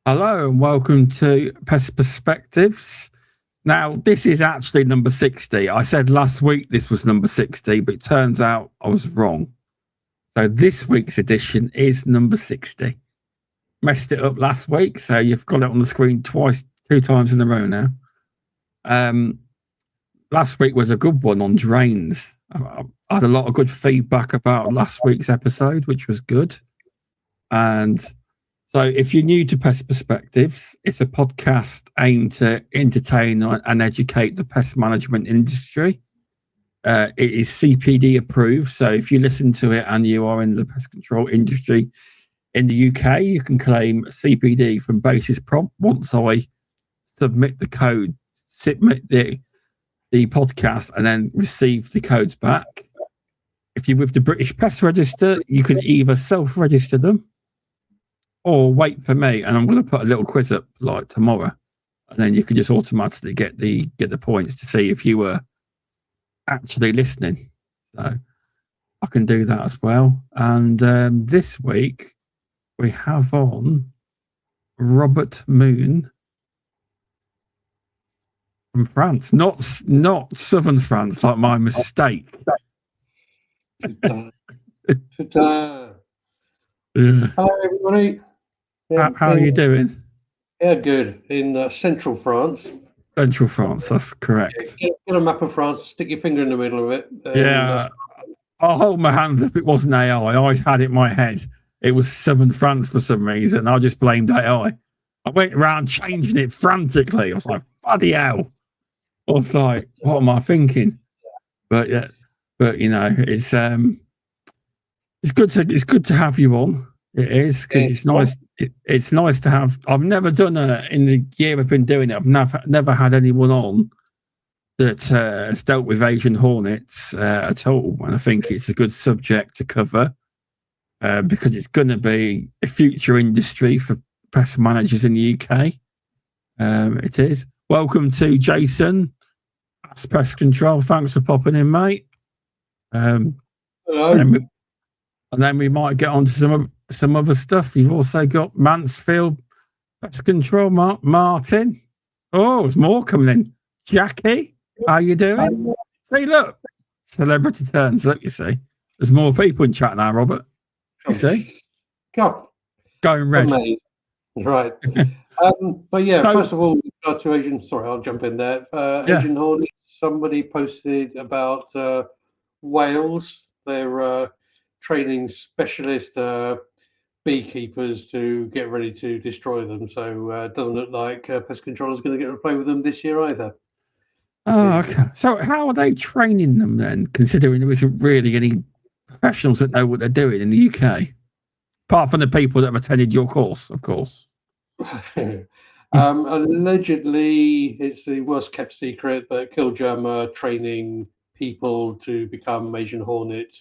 Hello and welcome to Pest Perspectives. Now, this is actually number 60. I said last week this was number 60, but it turns out I was wrong. So this week's edition is number 60. Messed it up last week, so you've got it on the screen two times in a row now. Last week was a good one on drains. I had a lot of good feedback about last week's episode, which was good. And so if you're new to Pest Perspectives, it's a podcast aimed to entertain and educate the pest management industry. It is CPD approved. So if you listen to it and you are in the pest control industry in the UK, you can claim CPD from basis prompt once I submit the code, submit the podcast, and then receive the codes back. If you're with the British Pest Register, you can either self-register them or wait for me, and I'm going to put a little quiz up like tomorrow, and then you can just automatically get the points to see if you were actually listening. So I can do that as well. And this week we have on Robert Moon from France, not southern France, like my mistake. Yeah. Hello, everybody. How are you doing? Yeah, good. In central France. Central France, that's correct. Get a map of France, stick your finger in the middle of it. Yeah, I'll hold my hands up. It wasn't AI. I always had it in my head. It was southern France for some reason. I just blamed AI. I went around changing it frantically. I was like, bloody hell. I was like, what am I thinking? But yeah, you know, it's good to have you on. It is, because it's nice. It's nice to have. I've never done in the year I've been doing it. I've never had anyone on that has dealt with Asian hornets at all, and I think it's a good subject to cover because it's going to be a future industry for pest managers in the UK. It is. Welcome to Jason, Pest Control. Thanks for popping in, mate. Hello. And then we might get on to some other stuff. You've also got Mansfield Pest Control, Martin. Oh, there's more coming in. Jackie, how you doing? See, look, celebrity turns up. You see, there's more people in chat now, Robert. You see, going red. Right. But yeah, first of all, to Asian. Sorry, I'll jump in there. Asian hornets. Somebody posted about Wales. They're training specialist beekeepers to get ready to destroy them. So it doesn't look like pest control is going to get to play with them this year either. Oh, okay. So how are they training them then, considering there isn't really any professionals that know what they're doing in the UK? Apart from the people that have attended your course, of course. Allegedly, it's the worst kept secret, but Killgerm are training people to become Asian hornet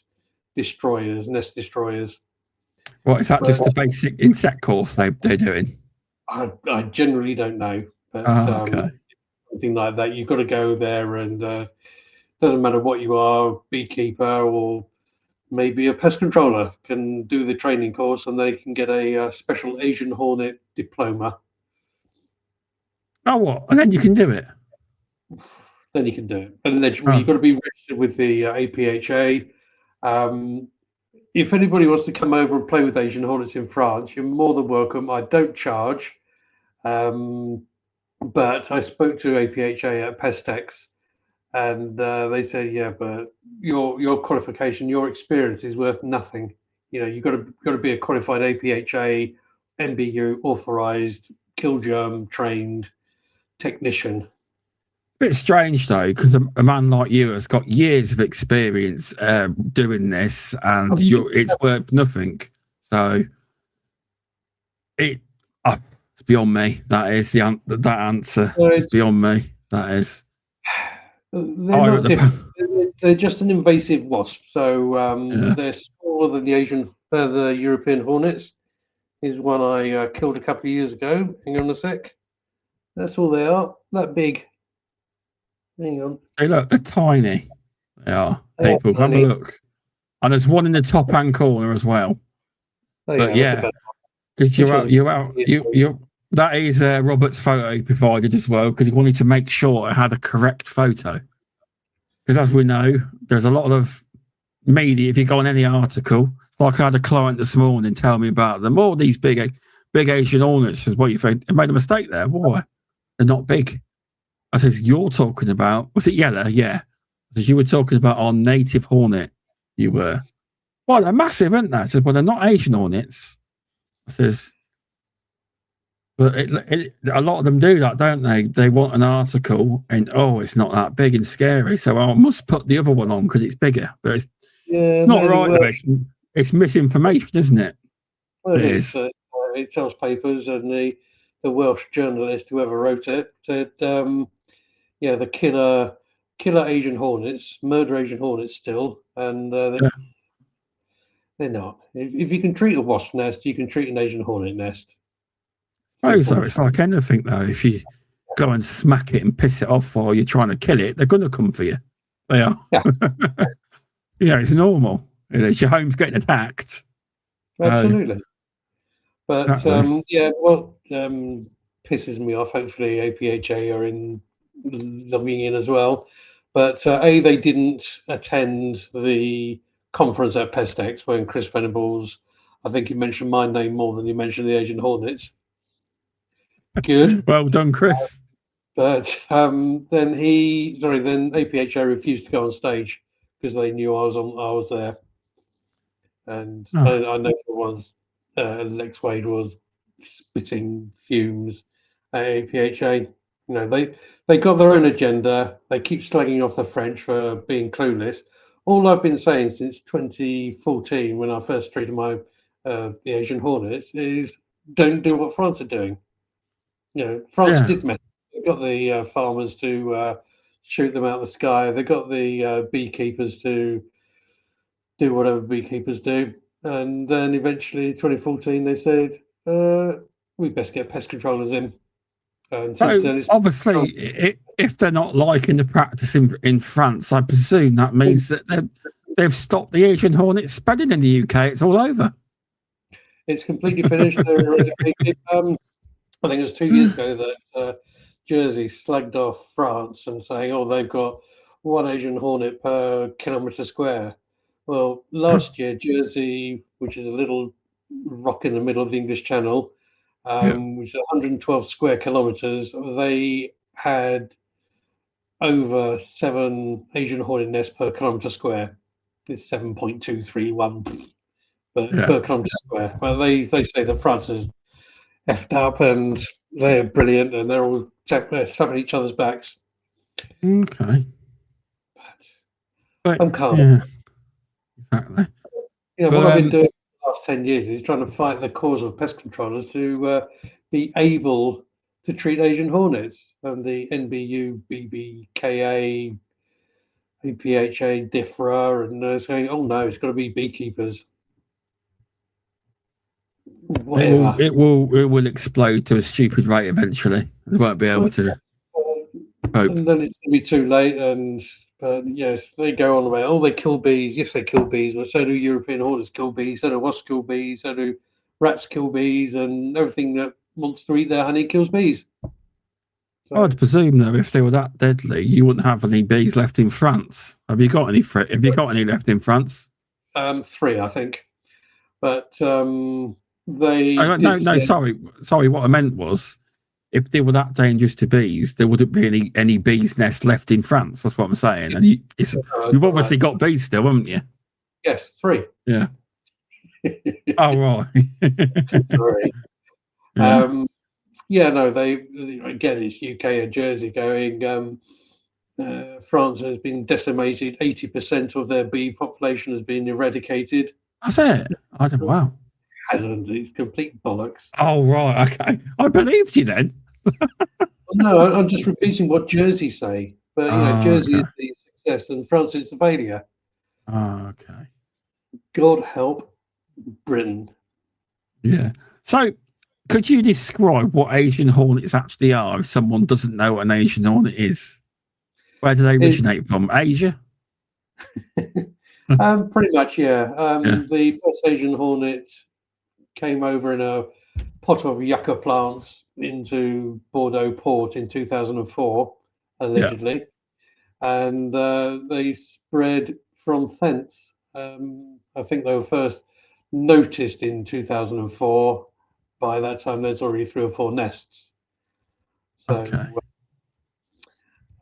destroyers, nest destroyers. What is that? Just the basic insect course they're doing? I generally don't know, but okay. Something like that. You've got to go there, and doesn't matter what you are, beekeeper or maybe a pest controller, can do the training course, and they can get a special Asian hornet diploma. Oh, what? And then you can do it. Then you can do it. And allegedly, you've got to be registered with the APHA. If anybody wants to come over and play with Asian hornets in France, you're more than welcome. I don't charge, but I spoke to APHA at Pestex, and they said, yeah, but your qualification, your experience is worth nothing. You know, you've got to be a qualified APHA, MBU authorized, Killgerm trained technician. Bit strange though, because a man like you has got years of experience doing this, and it's worth nothing. So it's beyond me. That is that answer. It's beyond me. That is. They're just an invasive wasp. So they're smaller than the European hornets. Is one I killed a couple of years ago. Hang on a sec. That's all they are. That big. Hang on. Hey, look, they're tiny. They are. People, have a look. And there's one in the top hand corner as well. But yeah, because you're That is Robert's photo he provided as well, because he wanted to make sure it had a correct photo. Because as we know, there's a lot of media. If you go on any article, like I had a client this morning tell me about them. All these big Asian hornets. What you think? I made a mistake there. Why? They're not big. I says, you're talking about, was it yellow? Yeah. I says, you were talking about our native hornet. You were. Well, they're massive, aren't they? I says, well, they're not Asian hornets. I says, but a lot of them do that, don't they? They want an article and, oh, it's not that big and scary. So I must put the other one on because it's bigger. But it's not right. Well, it's misinformation, isn't it? Well, it is. It tells papers, and the Welsh journalist, whoever wrote it, said, the killer Asian hornets, murder Asian hornets still, and they're not. If you can treat a wasp nest, you can treat an Asian hornet nest. Oh, so it's like anything, though. If you go and smack it and piss it off while you're trying to kill it, they're going to come for you. They are. Yeah, it's normal. Your home's getting attacked. Absolutely. But pisses me off. Hopefully, APHA are logging in as well. But they didn't attend the conference at Pestex when Chris Venables, I think he mentioned my name more than he mentioned the Asian Hornets. Good. Well done, Chris. But then APHA refused to go on stage because they knew I was there. And I know for once Lex Wade was spitting fumes at APHA. They got their own agenda. They keep slagging off the French for being clueless. All I've been saying since 2014, when I first treated my the Asian Hornets, is don't do what France are doing. France did mess. They got the farmers to shoot them out of the sky. They got the beekeepers to do whatever beekeepers do. And then eventually, 2014, they said, we best get pest controllers in. And so obviously, if they're not liking the practice in France, I presume that means that they've stopped the Asian hornet spreading in the UK. It's all over. It's completely finished. They're eradicated. I think it was 2 years ago that Jersey slagged off France and saying, oh, they've got one Asian hornet per kilometre square. Well, last year, Jersey, which is a little rock in the middle of the English Channel, which is 112 square kilometres, they had over 7 Asian hornet nests per kilometre square. It's 7.231 per kilometre square. Well, they say that France is effed up and they're brilliant and they're all tapping each other's backs. Okay. But I'm calm. Yeah, exactly. What I've been doing for the last 10 years is trying to fight the cause of pest controllers to be able to treat Asian hornets. And the NBU, BBKA, APHA, DIFRA, and saying, oh no, it's got to be beekeepers. Whatever. It will explode to a stupid rate eventually. They won't be able to cope. And then it's going to be too late. And yes, they go on about, they kill bees. Yes, they kill bees, but so do European hornets kill bees, so do wasps kill bees, so do rats kill bees, and everything that wants to eat their honey kills bees. So, I'd presume though, if they were that deadly, you wouldn't have any bees left in France. Have you got any left in France? 3, I think. But sorry. What I meant was, if they were that dangerous to bees, there wouldn't be any bees' nest left in France. That's what I'm saying. And you've obviously got bees still, haven't you? Yes, 3. Yeah. Oh right. 3. They again, it's UK and Jersey going. France has been decimated. 80% of their bee population has been eradicated. That's it. I don't. Wow. Hasn't. It's complete bollocks. Oh right, okay. I believed you then. No, I'm just repeating what Jersey say. But Jersey is the success and France is the failure. Oh, okay. God help Britain. Yeah. So, could you describe what Asian hornets actually are if someone doesn't know what an Asian hornet is? Where do they originate from? Asia? Pretty much, yeah. The first Asian hornet came over in a pot of yucca plants into Bordeaux port in 2004, allegedly, and they spread from thence. I think they were first noticed in 2004. By that time, there's already 3 or 4 nests. So,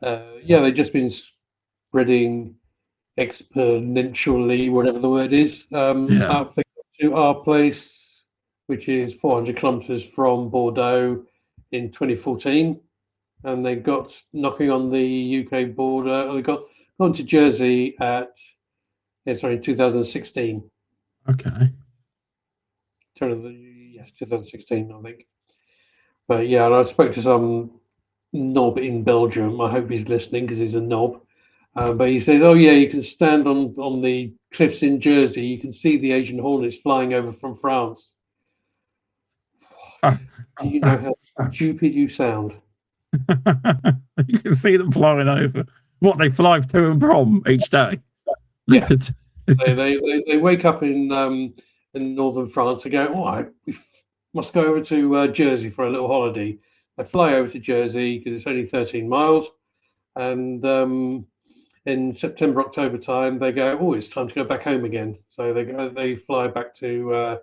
Okay. they've just been spreading exponentially, whatever the word is, up to our place, which is 400 kilometers from Bordeaux in 2014. And they got knocking on the UK border. They got gone to Jersey in 2016. Okay. 2016, I think. But yeah, and I spoke to some knob in Belgium. I hope he's listening because he's a knob. But he says, "Oh yeah, you can stand on the cliffs in Jersey. You can see the Asian hornets flying over from France." Do you know how stupid you sound? You can see them flying over. What, they fly to and from each day? Yeah. they wake up in northern France. They go, we must go over to Jersey for a little holiday. They fly over to Jersey because it's only 13 miles. And in September, October time, they go, it's time to go back home again. So they fly back to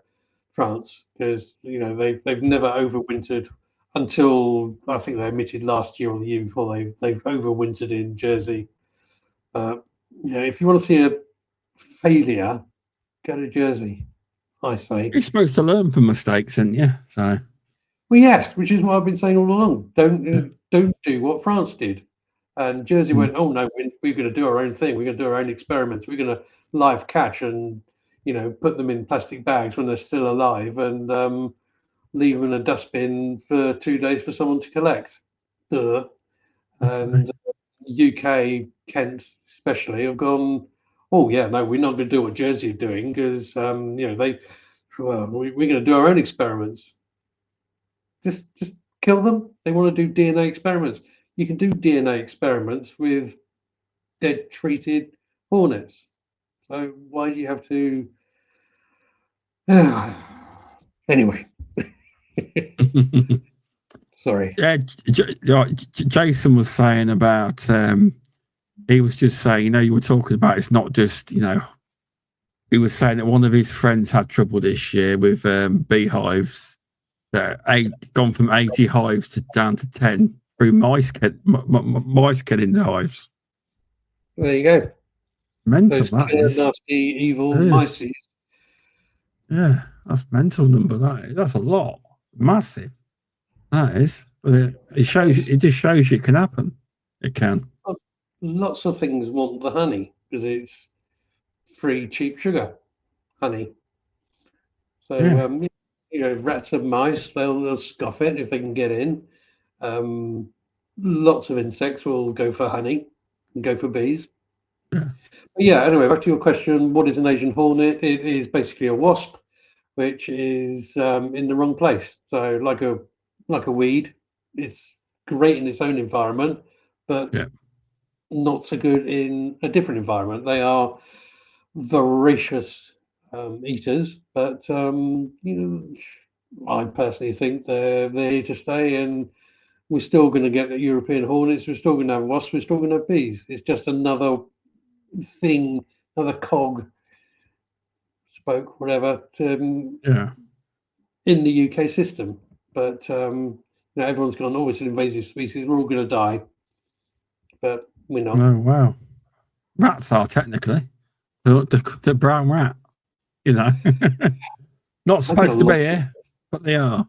France because they've never overwintered until I think they admitted last year or the year before they've overwintered in Jersey. If you want to see a failure, go to Jersey, I say. You're supposed to learn from mistakes, aren't you? So. Well, yes, which is what I've been saying all along. Don't do what France did. And Jersey went, oh no, we're going to do our own thing. We're going to do our own experiments. We're going to live catch and put them in plastic bags when they're still alive and leave them in a dustbin for 2 days for someone to collect. Duh. And UK, Kent especially, have gone, oh yeah, no, we're not going to do what Jersey are doing because we're going to do our own experiments. Just kill them. They want to do DNA experiments. You can do DNA experiments with dead treated hornets. So why do you have to? Anyway. Sorry. Yeah, Jason was saying about. He was just saying, you were talking about it's not just, he was saying that one of his friends had trouble this year with beehives, gone from 80 hives down to 10 through mice killing the hives. There you go. Mental, those that is. Nasty, evil mice. Yeah, that's mental number. That's a lot. Massive. That is. But it just shows you it can happen. It can. Lots of things want the honey because it's free, cheap sugar, honey. So rats and mice, they'll scoff it if they can get in. Lots of insects will go for honey and go for bees. Anyway, back to your question, what is an Asian hornet? It is basically a wasp, which is in the wrong place. So like a weed, it's great in its own environment, but not so good in a different environment. They are voracious eaters, but I personally think they're here to stay, and we're still going to get the European hornets. We're still going to have wasps. We're still going to have bees. It's just another thing, another cog, spoke, whatever, in the UK system. But everyone's gone, it's an invasive species. We're all going to die, but we're not. Oh wow, rats are technically the brown rat. Not supposed to be here, but they are.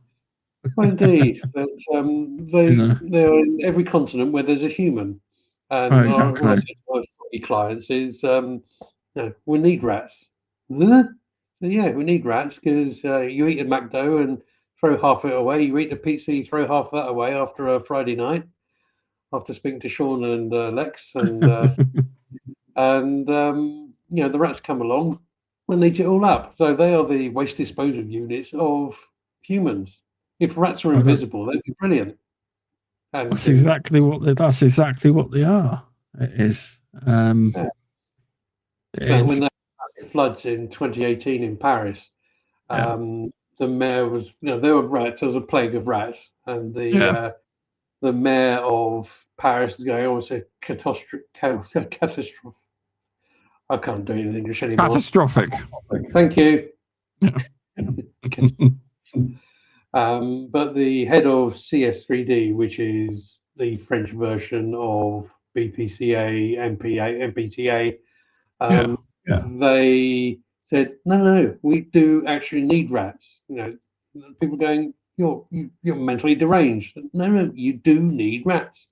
Well, indeed, but they are in every continent where there's a human. And exactly. what I say to my clients is, we need rats. So, we need rats because you eat a McDo and throw half of it away. You eat a pizza, you throw half of that away after a Friday night. After speaking to Shaun and Lex, and the rats come along and eat it all up. So they are the waste disposal units of humans. If rats were invisible, they'd be brilliant. And that's exactly what they are. It is. When the floods in 2018 in Paris, the mayor was, there were rats. There was a plague of rats, and the mayor of Paris is going, "Oh, it's a catastrophe." I can't do it in English anymore. Catastrophic. Thank you. Yeah. But the head of CS3D, which is the French version of BPCA, MPTA, they said, no, we do actually need rats. People going, you're mentally deranged. No, you do need rats.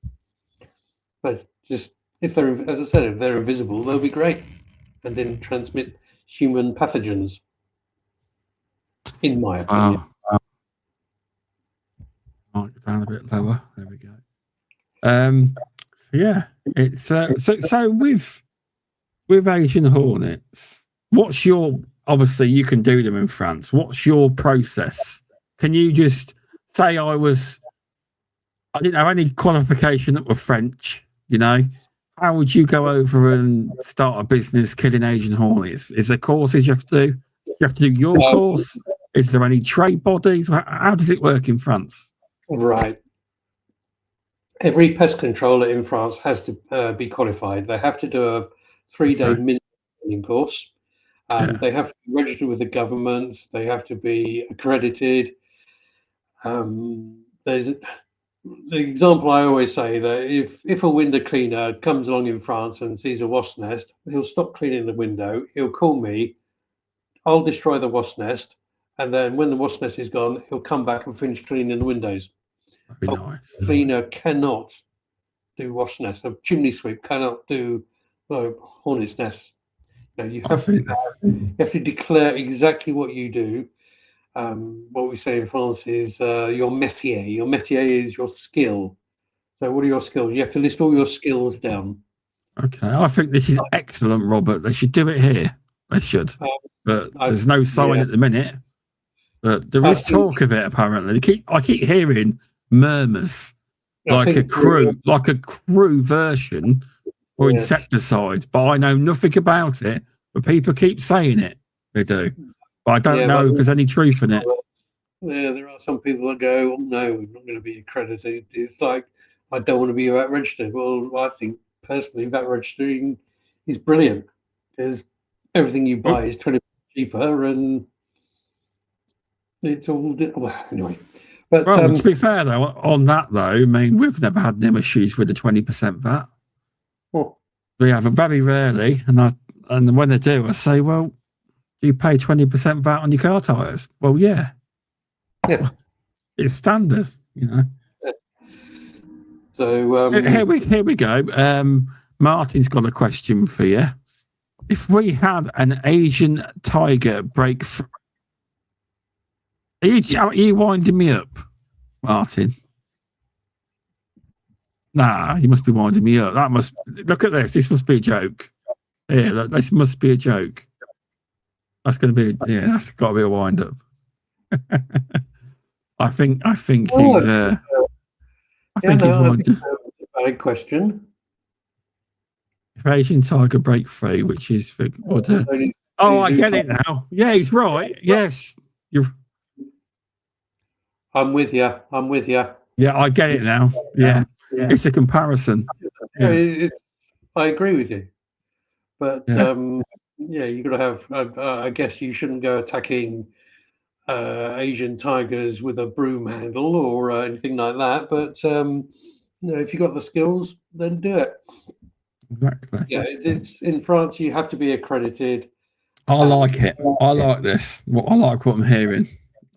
But just if they're, as I said, if they're invisible, they'll be great, and then transmit human pathogens. In my opinion. Mark it down a bit lower. There we go. So yeah, it's so with Asian hornets. What's your, obviously you can do them in France. What's your process? Can you just say I didn't have any qualification that were French, How would you go over and start a business killing Asian hornets? Is there courses you have to do? You have to do your course? Is there any trade bodies? How does it work in France? Right. Every pest controller in France has to be qualified. They have to do a 3-day minimum course. They have to be registered with the government. They have to be accredited. There's the example I always say that if a window cleaner comes along in France and sees a wasp nest, he'll stop cleaning the window. He'll call me. I'll destroy the wasp nest, and then when the wasp nest is gone, he'll come back and finish cleaning the windows. That'd be nice. A cleaner cannot do wasp nests. A chimney sweep cannot do hornet's nests. You have to declare exactly what you do. What we say in France is your métier. Your métier is your skill. So what are your skills? You have to list all your skills down. Okay, I think this is excellent, Robert. They should do it here. They should. But there's no sign at the minute. But there is talk of it apparently. I keep hearing murmurs like a crew version or insecticide, but I know nothing about it. But people keep saying it. They do. But I don't know if there's any truth in it. Yeah, there are some people that go, "Oh no, we're not going to be accredited." It's like, I don't want to be VAT registered. Well, I think personally VAT registering is brilliant because everything you buy is 20% cheaper, and it's all anyway. But to be fair though, on that though, I mean, we've never had no issues with the 20% VAT. We have it very rarely, and when they do, I say, well, do you pay 20% VAT on your car tires? Well, yeah. It's standard, Yeah. So here we go. Martin's got a question for you. If we had an Asian tiger break, are you winding me up, Martin? Nah, you must be winding me up. Look at this. This must be a joke. Yeah, look, this must be a joke. That's going to be that's got to be a wind up. I think he's. I think he's winding up. A question. If Asian tiger break free, which is for what? I get it now. Yeah, he's right. Yes, I'm with you. Yeah, I get it now. Yeah. It's a comparison. I agree with you, but you got to have. I guess you shouldn't go attacking Asian tigers with a broom handle or anything like that. But if you got the skills, then do it. Exactly. Yeah, it's in France. You have to be accredited. I like it. I like this. I like what I'm hearing.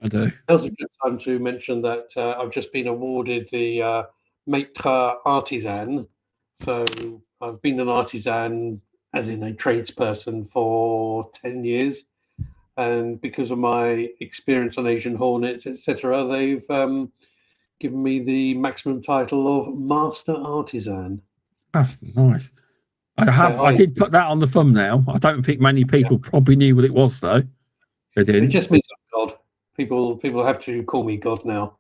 I do. Now's a good time to mention that I've just been awarded the Maître Artisan. So I've been an artisan, as in a tradesperson, for 10 years. And because of my experience on Asian hornets, etc., they've given me the maximum title of Master Artisan. That's nice. I did put that on the thumbnail. I don't think many people probably knew what it was, though. They did. It just means I'm God. People have to call me God now.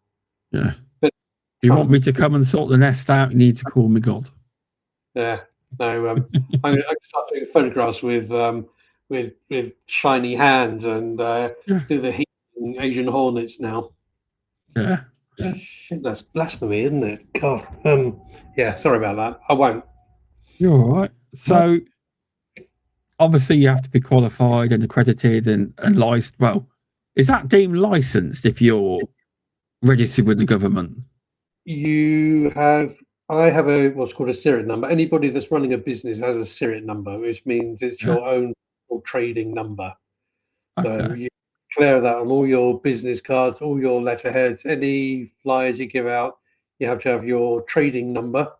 Yeah. But if you want me to come and sort the nest out, you need to call me God. Yeah. No. I'm going to start doing photographs with shiny hands and do the heat Asian Hornets now. Yeah. Shit, that's blasphemy, isn't it? God. Yeah, sorry about that. I won't. You're all right. So, obviously, you have to be qualified and accredited and licensed. Well, is that deemed licensed if you're registered with the government? I have what's called a SIRIT number. Anybody that's running a business has a SIRIT number, which means it's your own trading number. Okay. So you declare that on all your business cards, all your letterheads, any flyers you give out, you have to have your trading number.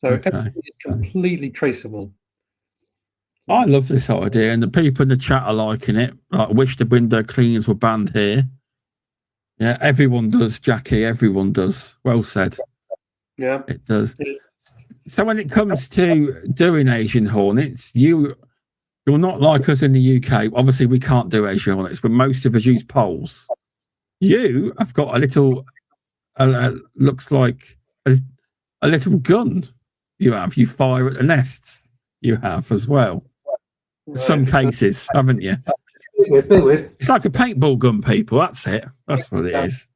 So everything is completely traceable. I love this idea, and the people in the chat are liking it. Like, wish the window cleaners were banned here. Yeah, everyone does, Jackie. Everyone does. Well said. Yeah, it does. Yeah. So when it comes to doing Asian Hornets, you're not like us in the UK. Obviously, we can't do Asian Hornets, but most of us use poles. You have got a little, looks like a little gun. You fire at the nests. You have as well. Right. Some cases, haven't you? It's like a paintball gun, people. That's it. That's what it is.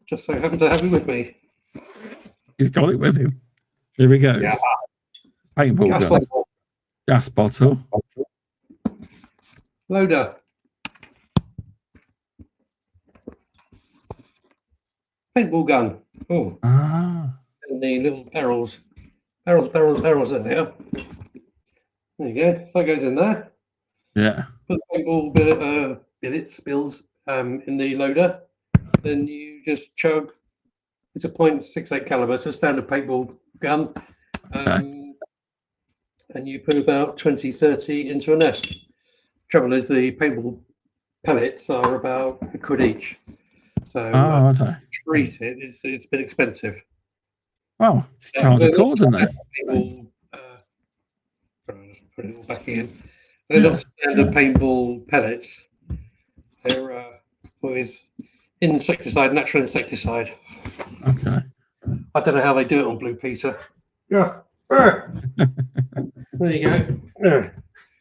Just so happen to have it with me. He's got it with him. Here he goes. Yeah. Paintball gun. Bottle. Gas bottle. Loader. Paintball gun. Oh. Ah. And the little barrels in there. There you go. So it goes in there. Yeah. Put the paintball bills in the loader. Then you just chug. It's a .68 caliber, so standard paintball gun. And you put about 20-30 into a nest. Trouble is, the paintball pellets are about £1 each. So treat it. It's a bit expensive. Well, just charge accordingly. Sorry, I'll just put it all back in. They're not standard paintball pellets. They're with natural insecticide. Okay. I don't know how they do it on Blue Peter. Yeah. There you go.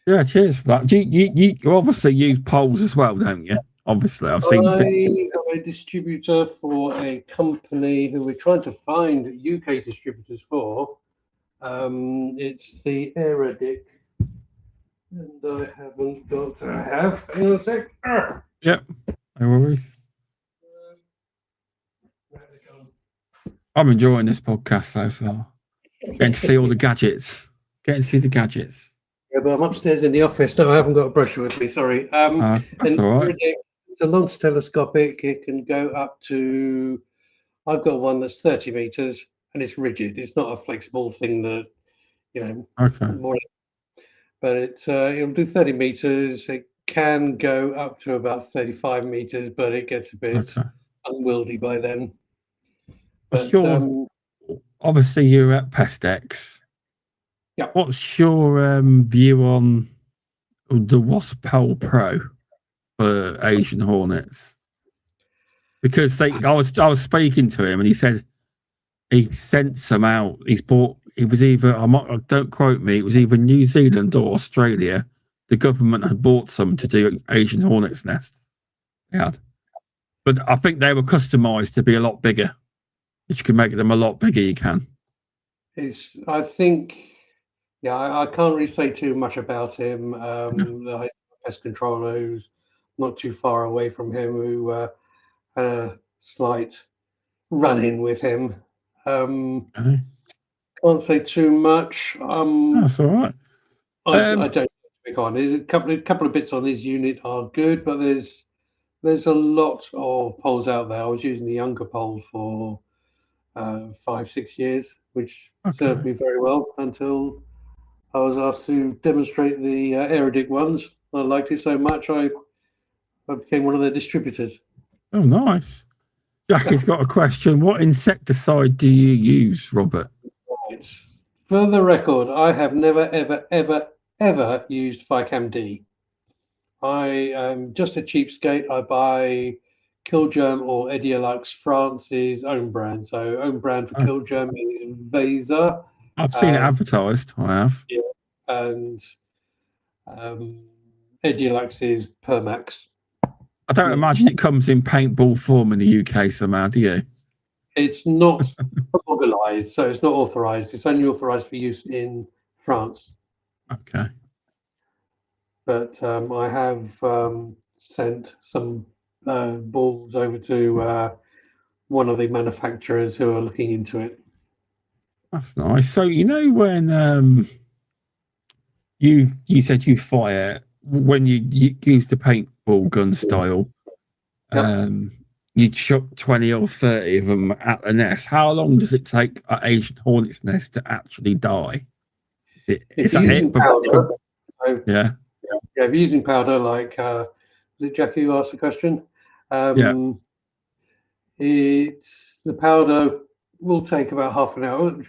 Yeah, cheers for that. You obviously use poles as well, don't you? Obviously, I've seen. I'm a distributor for a company who we're trying to find UK distributors for. It's the Aerodic, and I haven't got. I have. Hang on a sec. Yep. No worries. I'm enjoying this podcast so far. Getting to see all the gadgets. Getting to see the gadgets. Yeah, but I'm upstairs in the office. No, I haven't got a brochure with me. Sorry. That's all right. It's a launch telescopic. It can go up to. I've got one that's 30 meters, and it's rigid. It's not a flexible thing that, Okay. But it'll do 30 meters. It can go up to about 35 meters, but it gets a bit unwieldy by then. But, obviously, you're at PestX. Yeah. What's your view on the Wasp Pole Pro for Asian Hornets? Because I was speaking to him, and he said he sent some out. It was either, don't quote me, it was either New Zealand or Australia. The government had bought some to do Asian Hornets nest. Yeah. But I think they were customized to be a lot bigger. If you can make them a lot bigger, you can. I can't really say too much about him. The pest controller, who's not too far away from him, who had a slight run-in with him. Can't say too much. That's all right. I don't speak on. There's a couple of bits on his unit are good, but there's a lot of poles out there. I was using the younger pole for 5-6 years, which served me very well until I was asked to demonstrate the Aerodic ones. I liked it so much, I became one of their distributors. Oh, nice. Jackie's got a question. What insecticide do you use, Robert? Right. For the record, I have never, ever, ever, ever used Ficam D. I am just a cheapskate. I buy Killgerm or Ediolux, France's own brand. So own brand for Killgerm is Vasa. I've seen it advertised. I have. Yeah, and Edulux is Permax. I don't imagine it comes in paintball form in the UK somehow, do you? It's not homologized, so it's not authorized. It's only authorized for use in France. Okay. But I have sent some balls over to one of the manufacturers who are looking into it. That's nice. So when you said you fire when you use the paintball gun style, you'd shot 20 or 30 of them at the nest. How long does it take an Asian hornet's nest to actually die? Is that it? Powder, yeah. If you're using powder, like was it Jackie who asked the question? The powder will take about half an hour.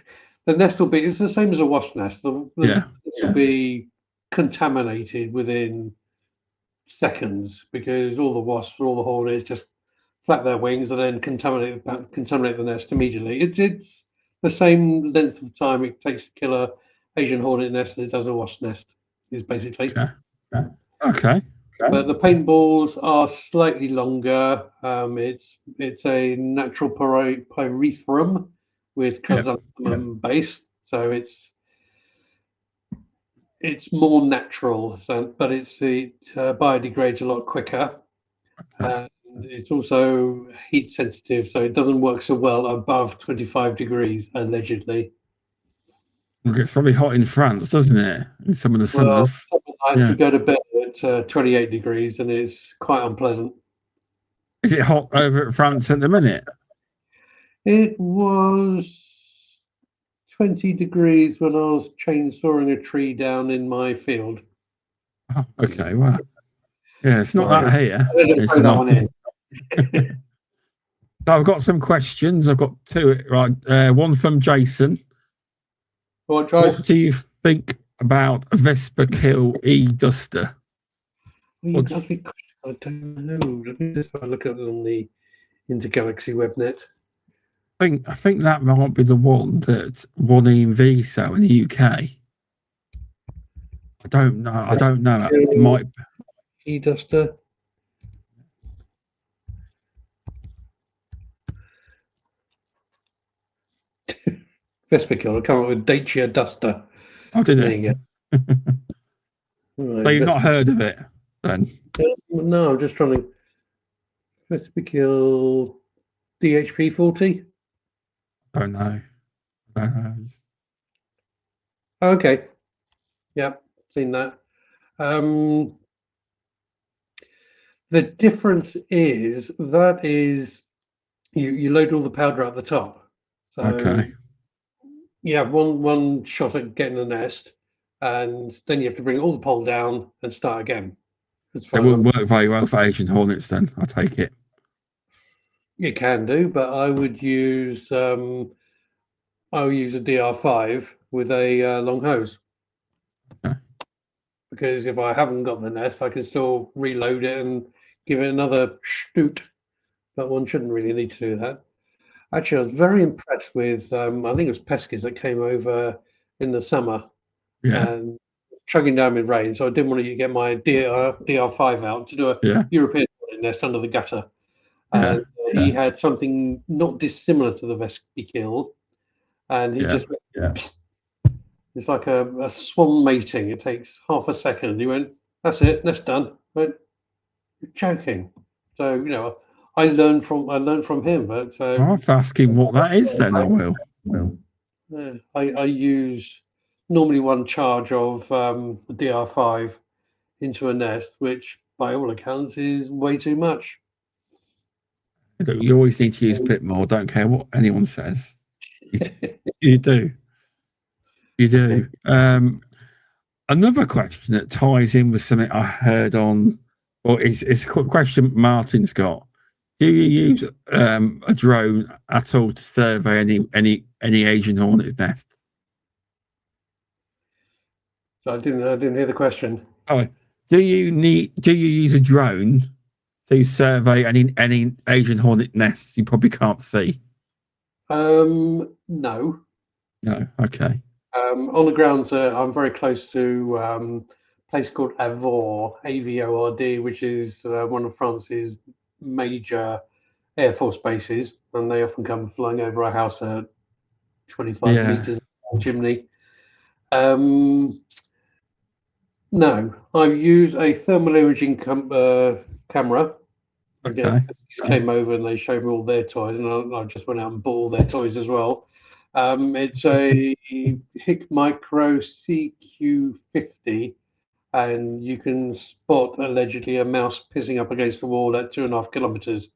The nest will it's the same as a wasp nest. The nest will be contaminated within seconds because all the wasps, all the hornets just flap their wings and then contaminate the nest immediately. It's the same length of time it takes to kill a Asian hornet nest as it does a wasp nest, is basically. Okay. But the paintballs are slightly longer. It's a natural pyrethrum with chrysanthemum base, so it's more natural. But it biodegrades a lot quicker. And it's also heat sensitive, so it doesn't work so well above 25 degrees, allegedly. It's probably hot in France, doesn't it? In some of the summers. You go to bed at 28 degrees, and it's quite unpleasant. Is it hot over at France at the minute? It was 20 degrees when I was chainsawing a tree down in my field. Oh, okay, wow. Yeah, it's not that here. It's not. I've got some questions. I've got two. Right, one from Jason. What do you think about a Vespa Kill E-Duster? I don't know. Let me just have a look at it on the Intergalaxy webnet. I think that might be the one that won Inviso in the UK. I don't know. It might be. E-Duster. Vespa Kill. I come up with Dacia Duster. Oh, did it? Right, so you've not heard of it then? No, I'm just trying to. Vespa Kill DHP 40. Don't know. Okay. Yep, seen that. The difference is you load all the powder at the top. So you have one shot at getting the nest, and then you have to bring all the pole down and start again. It wouldn't work very well for Asian hornets then, I take it. You can do, but I would use a DR5 with a long hose. Because if I haven't got the nest, I can still reload it and give it another shoot. But one shouldn't really need to do that. Actually, I was very impressed with, I think it was Pesky's that came over in the summer and chugging down with rain. So I didn't want to get my DR5 out to do a European nest under the gutter. And he had something not dissimilar to the Vespa Kill. And he just went, it's like a swan mating. It takes half a second. And he went, that's it, nest done. I went, you're joking. So, I learned from him. But I'll have to ask him what that is then, I will. I use normally one charge of the DR5 into a nest, which by all accounts is way too much. You always need to use a bit more, don't care what anyone says. You do. You do. Another question that ties in with something I heard on, or it's a question Martin's got. Do you use a drone at all to survey any Asian hornet's nest? So I didn't hear the question. Oh, do you use a drone to survey any Asian hornet nests you probably can't see? No. No. Okay. On the ground, I'm very close to place called Avord, Avord, which is one of France's major Air Force bases, and they often come flying over our house at 25 meters chimney. No, I use a thermal imaging camera. Okay. They came over and they showed me all their toys, and I just went out and bought all their toys as well. It's a Hick Micro CQ50, and you can spot allegedly a mouse pissing up against the wall at 2.5 kilometers.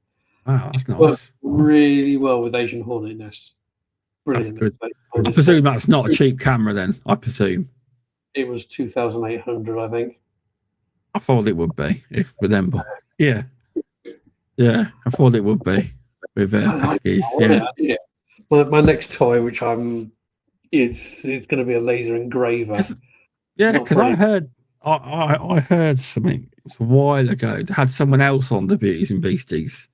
Wow, that's It works nice. really well with Asian hornet nests. Brilliant. That's good. I presume that's not a cheap camera then, I presume. It was 2,800, I think. I thought it would be with them, but yeah, I thought it would be with Peskies. Yeah. My next toy, which it's going to be a laser engraver. Because I heard something a while ago. Had someone else on the Beauties and Beasties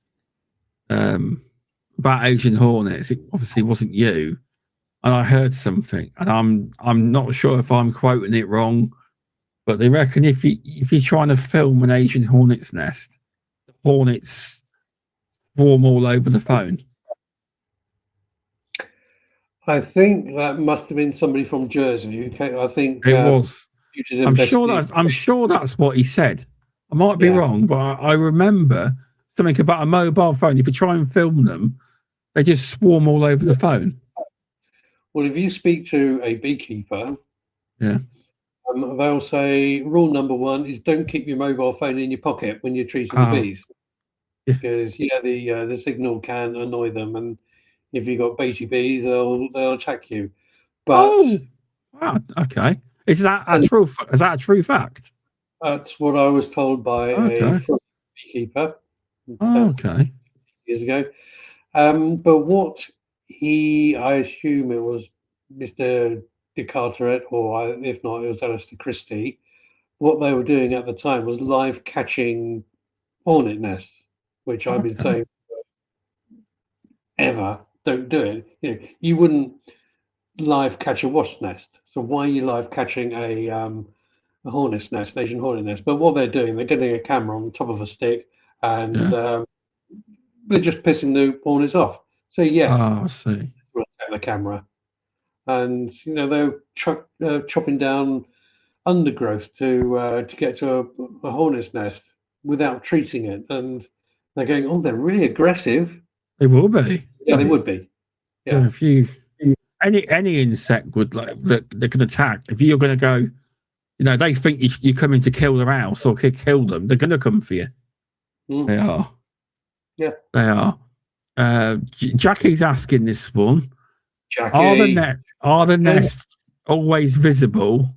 about Asian hornets. It obviously wasn't you. And I heard something, and I'm not sure if I'm quoting it wrong, but they reckon if you're trying to film an Asian hornet's nest, the hornets swarm all over the phone. I think that must have been somebody from Jersey. Okay, I think it was. I'm sure that's what he said. I might be wrong, but I remember something about a mobile phone. If you try and film them, they just swarm all over the phone. Well, if you speak to a beekeeper, they'll say rule number 1 is don't keep your mobile phone in your pocket when you're treating the bees, because the signal can annoy them, and if you've got baby bees, they'll attack you. But wow, okay, is that a true fact? That's what I was told by a beekeeper. Okay, years ago. But what I assume it was Mr. de Carteret, or if not, it was Alistair Christie. What they were doing at the time was live catching hornet nests, which I've been saying ever, don't do it. You wouldn't live catch a wasp nest. So why are you live catching a hornet's nest, Asian hornet nest? But what they're doing, they're getting a camera on top of a stick, and they're just pissing the hornets off. So I see. We'll take the camera, and they're chopping down undergrowth to get to a hornet's nest without treating it, and they're going, "Oh, they're really aggressive." They will be. Yeah, they would be. Yeah, if you any insect would that can attack. If you're going to go, they think you're coming to kill their house or kill them. They're going to come for you. They are. Yeah, they are. Jackie's asking this one. Jackie, are the nests always visible,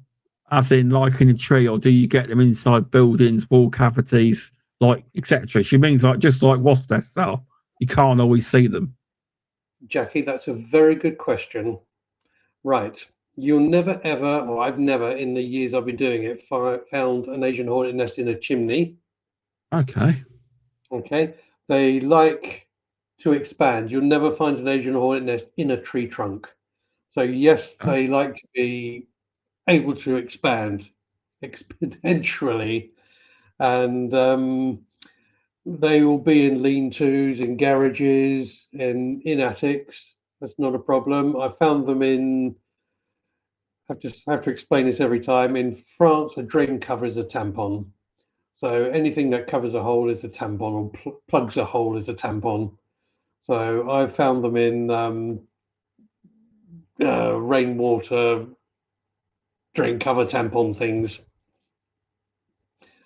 as in like in a tree, or do you get them inside buildings, wall cavities, like etc.? She means just like wasp nests are. You can't always see them. Jackie, that's a very good question. Right. You'll never ever, or I've never in the years I've been doing it, found an Asian hornet nest in a chimney. Okay. They like to expand. You'll never find an Asian hornet nest in a tree trunk. So yes, they like to be able to expand exponentially, and they will be in lean-tos, in garages, and in attics. That's not a problem. I found them in. I just have to explain this every time. In France, a drain cover is a tampon. So anything that covers a hole is a tampon, or plugs a hole is a tampon. So I found them in rainwater drain cover tampon things.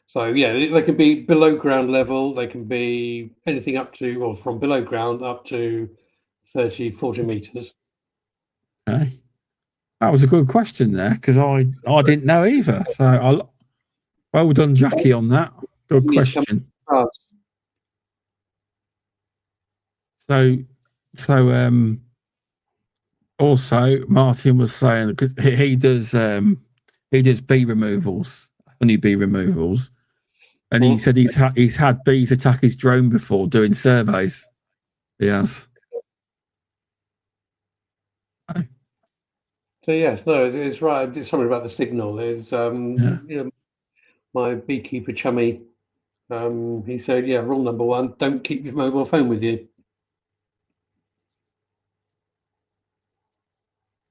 So they can be below ground level. They can be anything up to, or from below ground up to 30, 40 meters. Okay. That was a good question there, because I didn't know either. So well done, Jackie, on that. Good question. So also Martin was saying, because he does bee removals, honey bee removals, and he said he's had bees attack his drone before doing surveys. He has. So yes, no, it's right. It's something about the signal. Is my beekeeper chummy, he said, yeah, rule number one, don't keep your mobile phone with you.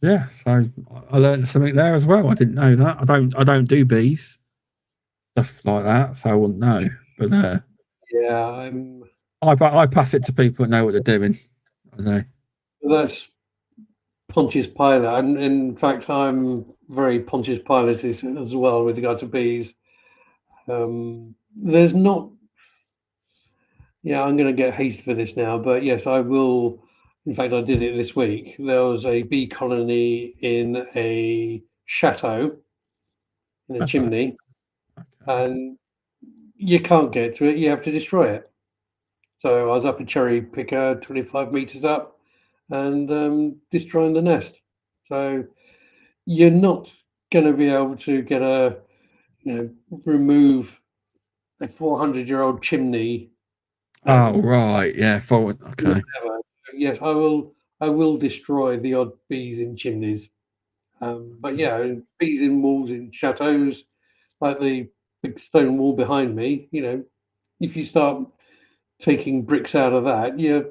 Yeah, so I learned something there as well. I didn't know that. I don't do bees, stuff like that, so I wouldn't know. But Yeah, I pass it to people that know what they're doing. I know. That's Pontius Pilate, and in fact, I'm very Pontius Pilate as well with regard to bees. There's not. Yeah, I'm going to get hate for this now, but yes, I will. In fact, I did it this week. There was a bee colony in a chateau in a chimney, and you can't get to it. You have to destroy it. So I was up a cherry picker, 25 meters up, and destroying the nest. So you're not going to be able to get remove a 400-year-old chimney. Oh right, yeah, forward. Okay. Yes, I will destroy the odd bees in chimneys. But yeah, bees in walls in chateaus, like the big stone wall behind me. If you start taking bricks out of that, your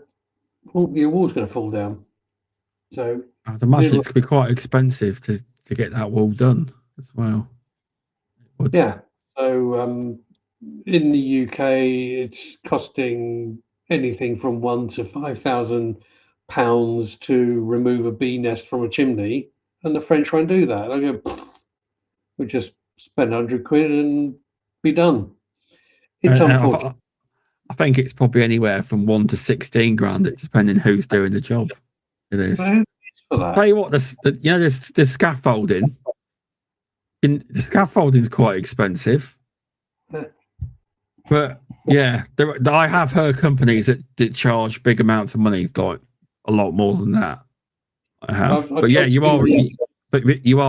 wall's going to fall down. So I'd imagine it's going to be quite expensive to get that wall done as well. Yeah. So in the UK, it's costing anything from £1,000 to £5,000 to remove a bee nest from a chimney, and the French won't do that. They go, we just spend £100 and be done. It's unfortunate. I think it's probably anywhere from 1 to 16 grand, depending who's doing the job. It is. Tell you what, the scaffolding. The scaffolding is quite expensive. But yeah, I have heard companies that charge big amounts of money, like a lot more than that. I have, but yeah, you are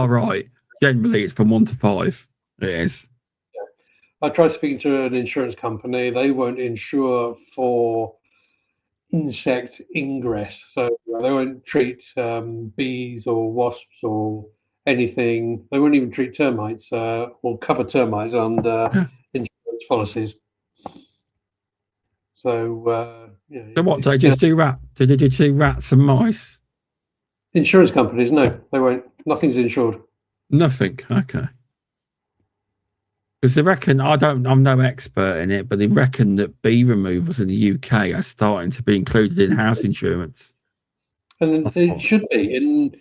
right. Generally, it's from 1 to 5. It is. I tried speaking to an insurance company. They won't insure for insect ingress, so they won't treat bees or wasps or anything. They won't even treat termites or cover termites under insurance policies. So, so what? Do they just do rat? Do they do rats and mice? Insurance companies, no, they won't. Nothing's insured. Nothing. Okay. Because they reckon, I'm no expert in it, but they reckon that bee removals in the UK are starting to be included in house insurance. And it should be,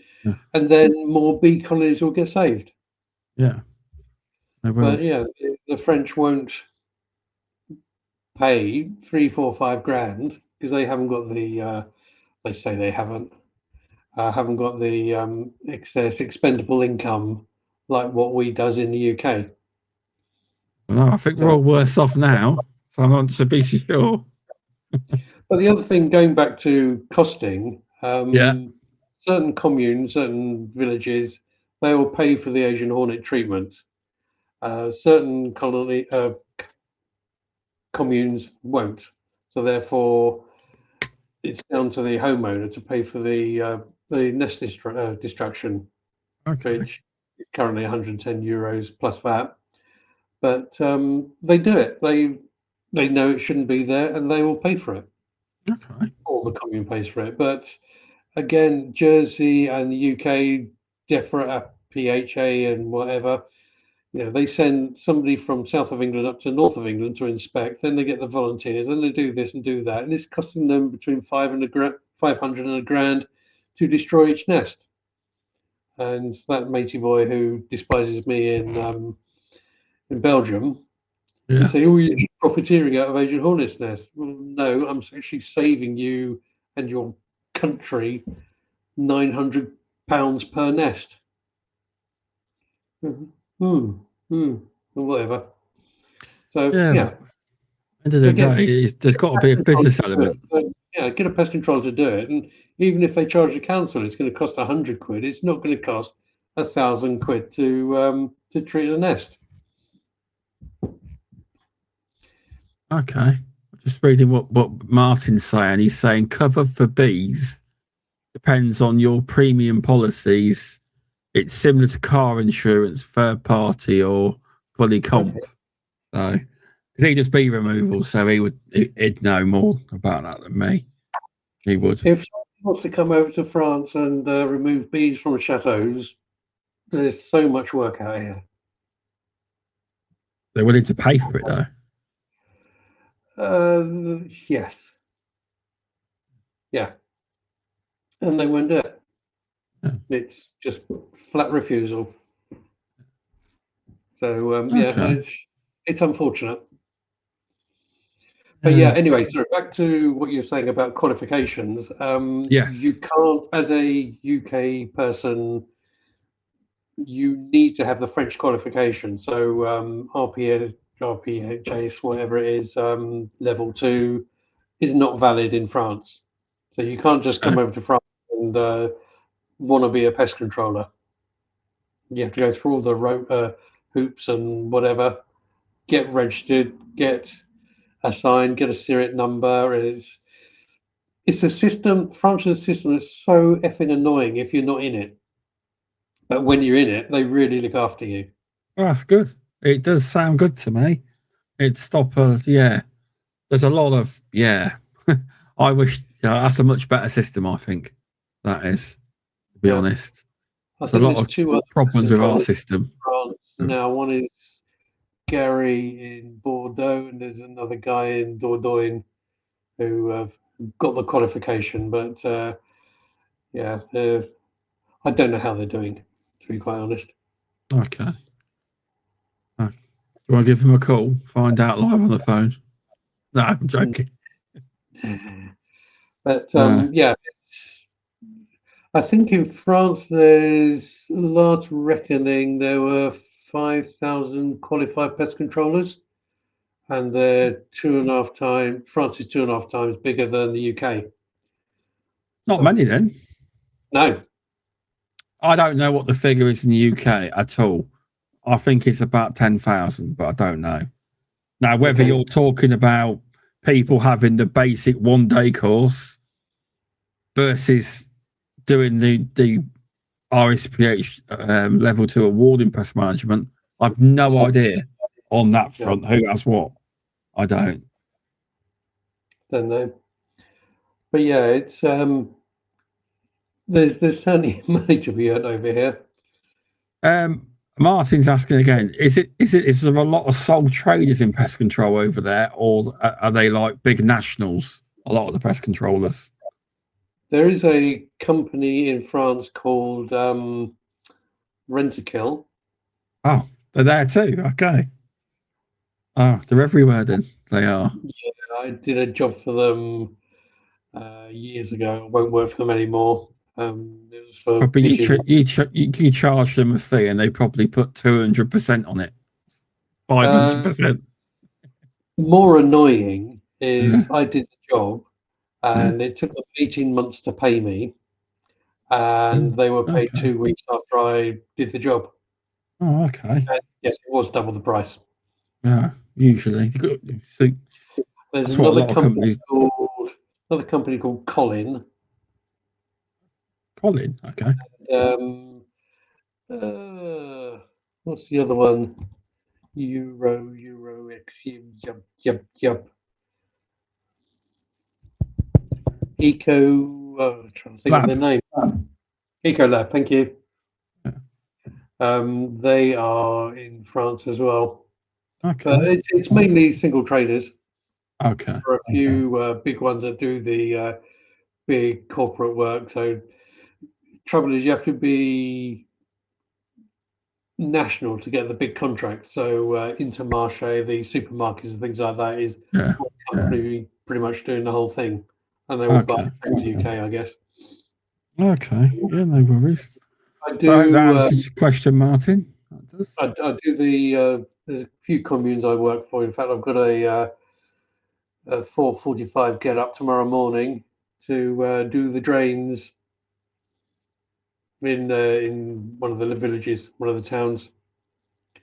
and then more bee colonies will get saved. Yeah. But yeah, the French won't pay 3, 4, 5 grand because they haven't got the. They say they haven't got the excess expendable income like what we does in the UK. Well, I think we're all worse off now, so I'm not to be sure. But the other thing, going back to costing, certain communes, certain villages, they will pay for the Asian hornet treatment. Certain communes won't. So therefore, it's down to the homeowner to pay for the nest destruction, which is currently €110 plus VAT. But they do it. They know it shouldn't be there, and they will pay for it. Okay. Or the commune pays for it. But again, Jersey and the UK, DEFRA, PHA, and whatever, they send somebody from south of England up to north of England to inspect. Then they get the volunteers, and they do this and do that, and it's costing them between 500 and a grand to destroy each nest. And that matey boy who despises me in Belgium, he said, "Oh, you're profiteering out of Asian hornet's nest." Well, no, I'm actually saving you and your country £900 per nest. Whatever. So yeah. End of the day, there's got to be a business element. Get a pest control to do it, and even if they charge the council, it's going to cost £100. It's not going to cost £1,000 to treat a nest. Okay. Just reading what Martin's saying. He's saying cover for bees depends on your premium policies. It's similar to car insurance, third party or fully comp. So, because he'd just bee removal, so he'd know more about that than me. He would. If someone wants to come over to France and remove bees from chateaus, there's so much work out here. They're willing to pay for it, though. Yes. Yeah. And they won't do it. Yeah. It's just flat refusal. So, yeah, it's unfortunate. But yeah, anyway, so back to what you're saying about qualifications. Yes. You can't, as a UK person, you need to have the French qualification. So RPHS, whatever it is, level 2 is not valid in France. So you can't just come over to France and want to be a pest controller. You have to go through all the hoops and whatever, get registered, get assigned, get a serial number. It's a system. France's system is so effing annoying if you're not in it. But when you're in it, they really look after you. Oh, that's good. It does sound good to me. It's yeah. There's a lot of I wish that's a much better system. I think that is, to be honest. There's a lot of problems with our system. Now, one is Gary in Bordeaux, and there's another guy in Dordogne who have got the qualification, but I don't know how they're doing, to be quite honest. Okay. Do you want to give them a call? Find out live on the phone. No, I'm joking. But yeah, I think in France there's last reckoning there were 5,000 qualified pest controllers, and they're 2.5 times. France is 2.5 times bigger than the UK. Not many then. No. I don't know what the figure is in the UK at all. I think it's about 10,000, but I don't know. Now, whether you're talking about people having the basic 1-day course versus doing the RSPH level 2 award in pest management, I've no idea on that front. Who has what? I don't know. But yeah, it's there's certainly money to be earned over here. Martin's asking again, is there a lot of sole traders in pest control over there, or are they like big nationals, a lot of the pest controllers? There is a company in France called Rent-A-Kill. Oh, they're there too. Okay. Oh, they're everywhere then. They are. Yeah, I did a job for them years ago. I won't work for them anymore. It was for but you charge them a fee, and they probably put 200% on it. 500%. More annoying is I did the job, and it took them 18 months to pay me, and they were paid 2 weeks after I did the job. Oh, okay. And yes, it was double the price. Yeah, usually. So there's another company called Colin. Colin, okay. What's the other one? Euro X Yup. I'm trying to think of their name. Ecolab, thank you. Yeah. They are in France as well. Okay. But it's mainly single traders. Okay. There are a few big ones that do the big corporate work. So trouble is you have to be national to get the big contracts. So Intermarché, the supermarkets and things like that is one company pretty much doing the whole thing. And they all buy from the UK, I guess. Okay. Yeah, no worries. I do. That answers your question, Martin. I do the. There's a few communes I work for. In fact, I've got a 4:45 get up tomorrow morning to do the drains in one of the villages, one of the towns.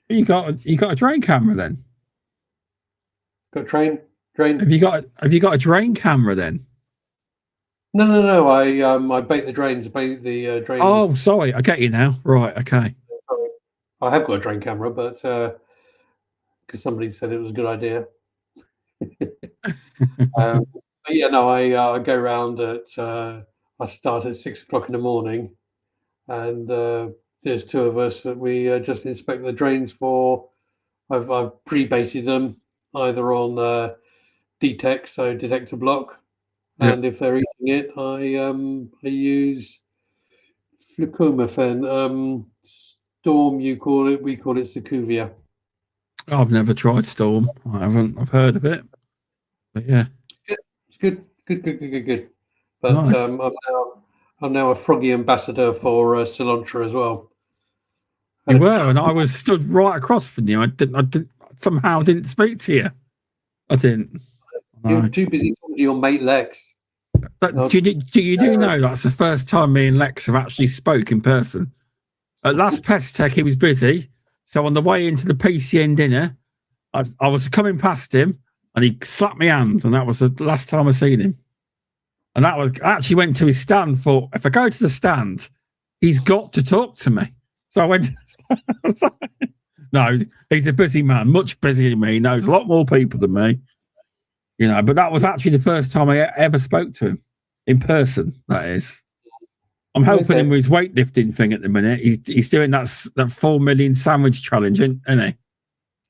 You got a drain camera then? Got drain. Have you got a drain camera then? No. I bait the drains. Drains. Oh, sorry. I get you now. Right. Okay. I have got a drain camera, but because somebody said it was a good idea. But yeah, no, I go around at I start at 6 o'clock in the morning, and there's two of us that we just inspect the drains for. I've pre-baited them either on detect, so detector block, and if they're eating it, I use flucomephen. Storm, you call it. We call it Secuvia. I've never tried Storm. I haven't. I've heard of it, but yeah, It's good. But nice. I'm now a froggy ambassador for cilantro as well. You were, and I was stood right across from you. I somehow didn't speak to you. I didn't. You were too busy talking to your mate Lex. But do you know that's the first time me and Lex have actually spoke in person? At last Pest Tech, he was busy. So on the way into the PCN dinner, I was coming past him and he slapped my hand, and that was the last time I seen him. And I actually went to his stand for, if I go to the stand, he's got to talk to me. So I went, no, he's a busy man, much busier than me. He knows a lot more people than me. You know, but that was actually the first time I ever spoke to him in person, that is. I'm helping him with his weightlifting thing at the minute. He's doing that 4 million sandwich challenge, isn't he?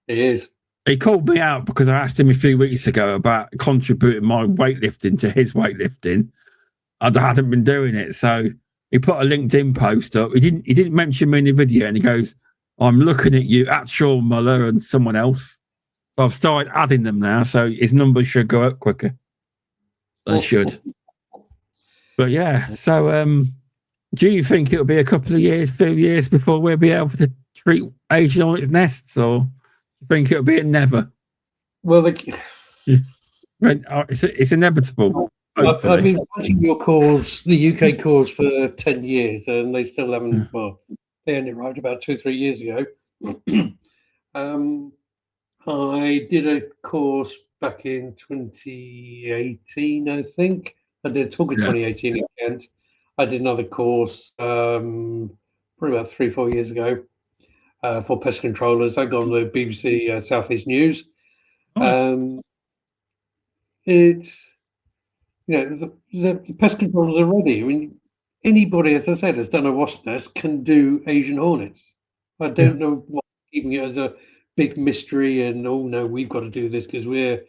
He is. He called me out because I asked him a few weeks ago about contributing my weightlifting to his weightlifting. I hadn't been doing it, so he put a LinkedIn post up. He didn't mention me in the video, and he goes, "I'm looking at you at Shaun Muller and someone else." So I've started adding them now, so his numbers should go up quicker. They should. But yeah, so do you think it'll be a few years before we'll be able to treat Asian hornets nests, or do you think it'll be a never? Well, it's inevitable. I've been watching your calls, the UK calls, for 10 years, and they still haven't. Well, they only arrived about 2 or 3 years ago. I did a course back in 2018, I think. I did a talk in 2018 in Kent. I did another course probably about 3 or 4 years ago for pest controllers. I got on the BBC South East News. Nice. It's, the pest controllers are ready. I mean, anybody, as I said, has done a wasp nest can do Asian hornets. I don't know why keeping it as a big mystery and, oh no, we've got to do this because we're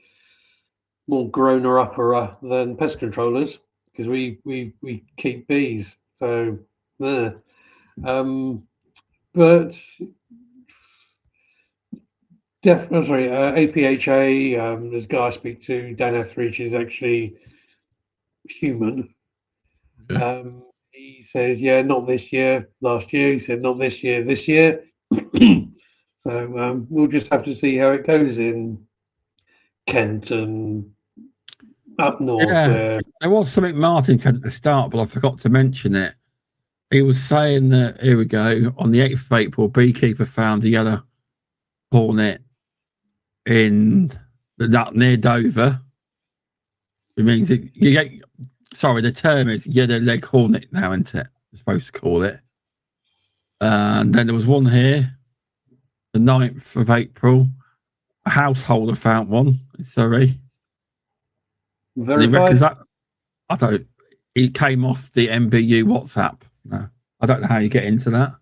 more grown-er upper than pest controllers because we keep bees. So, but definitely, APHA, this guy I speak to, Dan Etheridge, is actually human. He says, yeah, not this year, last year. He said, not this year, this year. So we'll just have to see how it goes in Kent and up north. Yeah, there was something Martin said at the start, but I forgot to mention it. He was saying that, here we go, on the 8th of April, a beekeeper found a yellow hornet near Dover. It means the term is yellow leg hornet now, isn't it? You're supposed to call it. And then there was one here, the 9th of April. A householder found one in Surrey. Verified? It came off the MBU WhatsApp. No, I don't know how you get into that.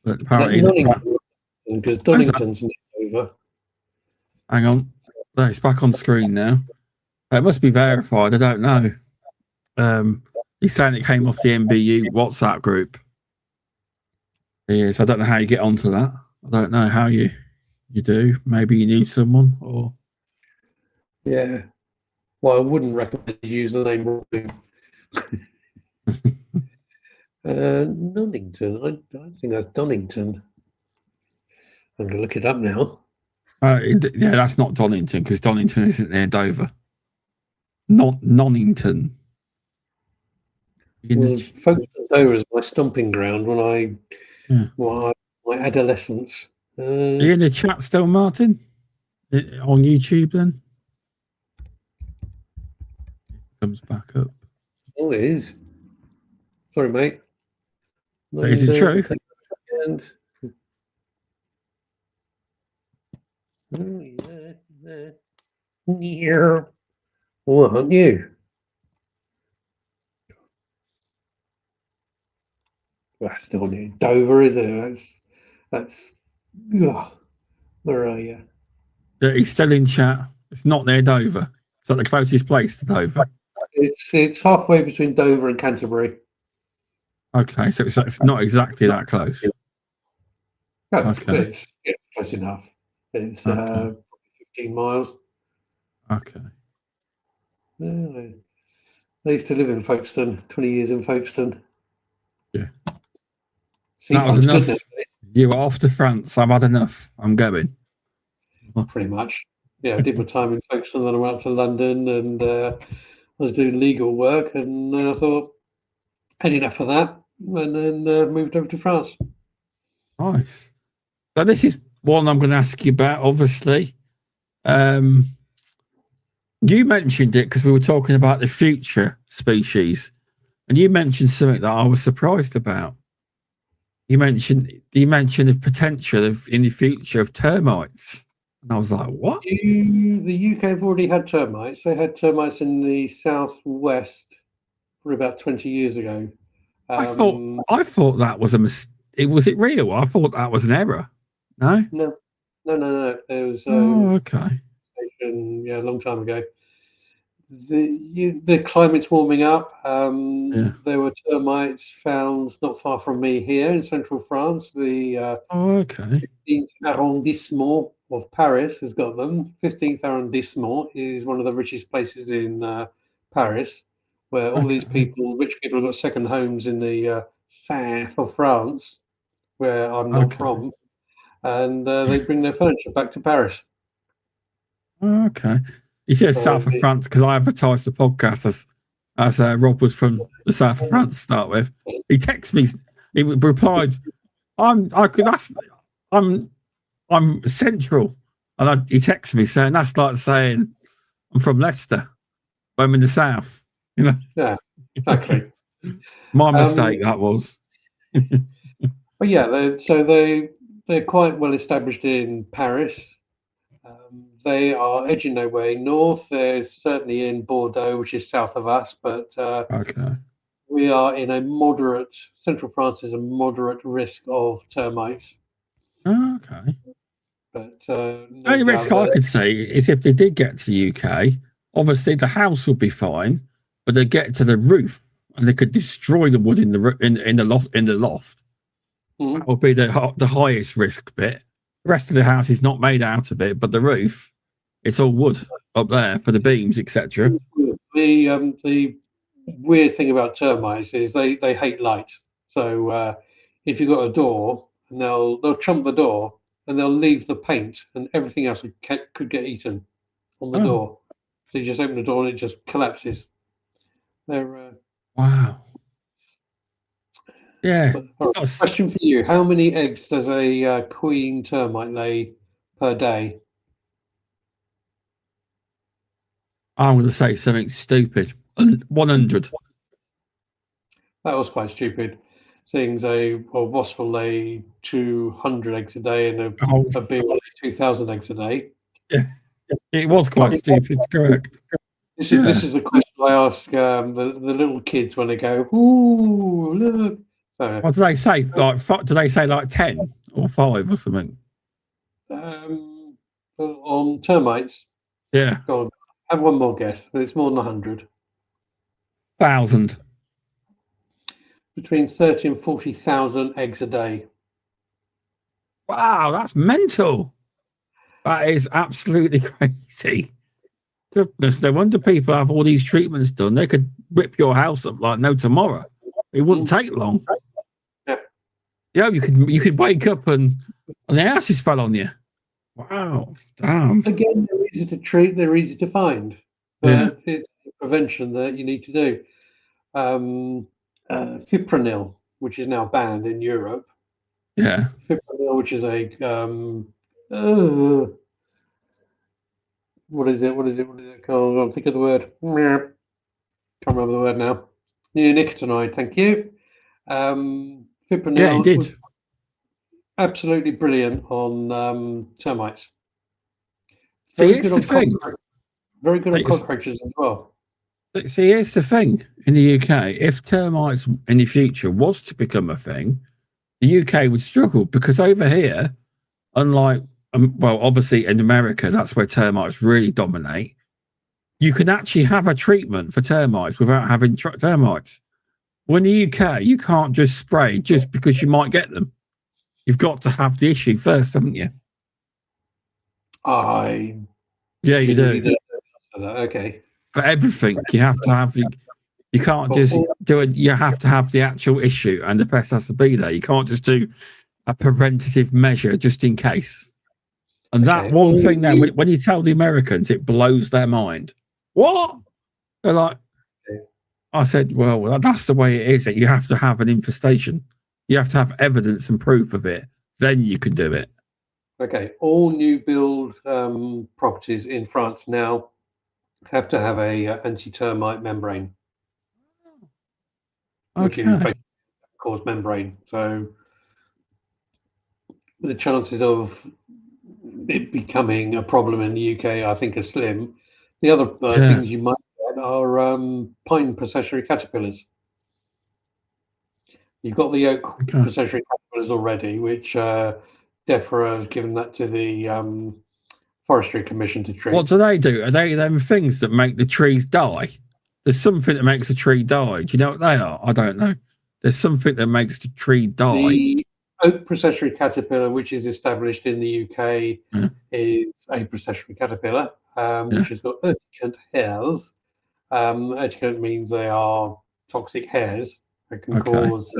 But apparently, because Donington's over. Hang on, no, it's back on screen now. It must be verified. I don't know. He's saying it came off the MBU WhatsApp group. Yes, I don't know how you get onto that. I don't know how you do. Maybe you need someone, or yeah. Well, I wouldn't recommend you use the name Robin. Donington. I think that's Donington. I'm going to look it up now. Yeah, that's not Donington because Donington isn't near Dover. Not Nonnington. Well, Folkestone Dover is my stomping ground when my adolescence. Are you in the chat still, Martin? On YouTube then? Comes back up. Oh, it is. Sorry, mate. Is it true? Yeah. What aren't you? That's still near Dover, is it? That's. Ugh. Where are you? He's still in chat. It's not near Dover. It's at the closest place to Dover. It's halfway between Dover and Canterbury. Okay, so it's not exactly that close. No, okay. It's close enough. It's 15 miles. Okay. Yeah, I used to live in Folkestone, 20 years in Folkestone. Yeah. That was enough. You were off to France. I've had enough. I'm going. Pretty much. Yeah, I did my time in Folkestone, then I went up to London and I was doing legal work, and then I thought, had enough of that, and then moved over to France. Nice. So this is one I'm going to ask you about, obviously. You mentioned it because we were talking about the future species, and you mentioned something that I was surprised about. You mentioned the potential in the future of termites, and I was like, "What?" The UK have already had termites. They had termites in the southwest for about 20 years ago. I thought that was a mistake. Was it real? I thought that was an error. No. No. It was. Okay. Yeah, a long time ago. The climate's warming up. There were termites found not far from me here in central France. The 15th arrondissement of Paris has got them. 15th arrondissement is one of the richest places in Paris, where all these rich people have got second homes in the south of France, where I'm not from, and they bring their furniture back to Paris. Okay. He says south of France because I advertised the podcast as Rob was from the south of France to start with. He texted me. He replied, "I'm central," and he texted me saying that's like saying I'm from Leicester. I'm in the south. You know. Yeah, exactly. My mistake that was. But yeah, they're quite well established in Paris. They are edging their way north. They're certainly in Bordeaux, which is south of us, but we are in a moderate. Central France is a moderate risk of termites. Okay. But the only risk I could say is if they did get to the UK, obviously the house would be fine, but they'd get to the roof and they could destroy the wood in the loft. Mm-hmm. That would be the highest risk bit. The rest of the house is not made out of it, but the roof, it's all wood up there for the beams, etc. The weird thing about termites is they hate light. So if you've got a door, and they'll chomp the door, and they'll leave the paint, and everything else could get eaten on the door. So you just open the door and it just collapses. They're wow. Yeah. Question for you: how many eggs does a queen termite lay per day? I'm going to say something stupid. 100. That was quite stupid. Seeing a wasp will lay 200 eggs a day and a bee will lay 2,000 eggs a day. Yeah, it was quite stupid. Correct. This is the question I ask the little kids when they go, "Ooh, look." What do they say? Do they say like 10 or 5 or something? On termites? Yeah. Go on, have one more guess. It's more than 100. 1,000. Between 30 and 40,000 eggs a day. Wow, that's mental. That is absolutely crazy. Goodness, no wonder people have all these treatments done. They could rip your house up like no tomorrow. It wouldn't take long. Yeah, you could wake up and the houses fell on you. Wow, damn. Again, they're easy to treat, they're easy to find, but it's prevention that you need to do. Fipronil, which is now banned in Europe. Yeah. Fipronil, which is a what is it called? I'll think of the word. Can't remember the word now. Neonicotinoid, thank you. Fipronil. Yeah, it did. Absolutely brilliant on termites. Very good on cockroaches. Very good on cockroaches as well. See, here's the thing. In the UK, if termites in the future was to become a thing, the UK would struggle because over here, unlike, well, obviously in America, that's where termites really dominate. You can actually have a treatment for termites without having termites. Well, in the UK, you can't just spray just because you might get them. You've got to have the issue first, haven't you? Yeah, you do. Okay. For everything, you have to have the. You can't just do it. You have to have the actual issue, and the pest has to be there. You can't just do a preventative measure just in case. And that one thing now, when you tell the Americans, it blows their mind. What? They're like, I said, well, that's the way it is. That you have to have an infestation. You have to have evidence and proof of it. Then you can do it. Okay. All new build properties in France now have to have a anti-termite membrane, which is basically a cause membrane. So the chances of it becoming a problem in the UK, I think, are slim. The other things you might get are pine processionary caterpillars. You've got the oak processionary caterpillars already, which DEFRA has given that to the Forestry Commission to treat. What do? Are they them things that make the trees die? There's something that makes a tree die. Do you know what they are? I don't know. There's something that makes the tree die. The oak processionary caterpillar, which is established in the UK, is a processionary caterpillar, which has got urticant hairs. Urticant means they are toxic hairs that can cause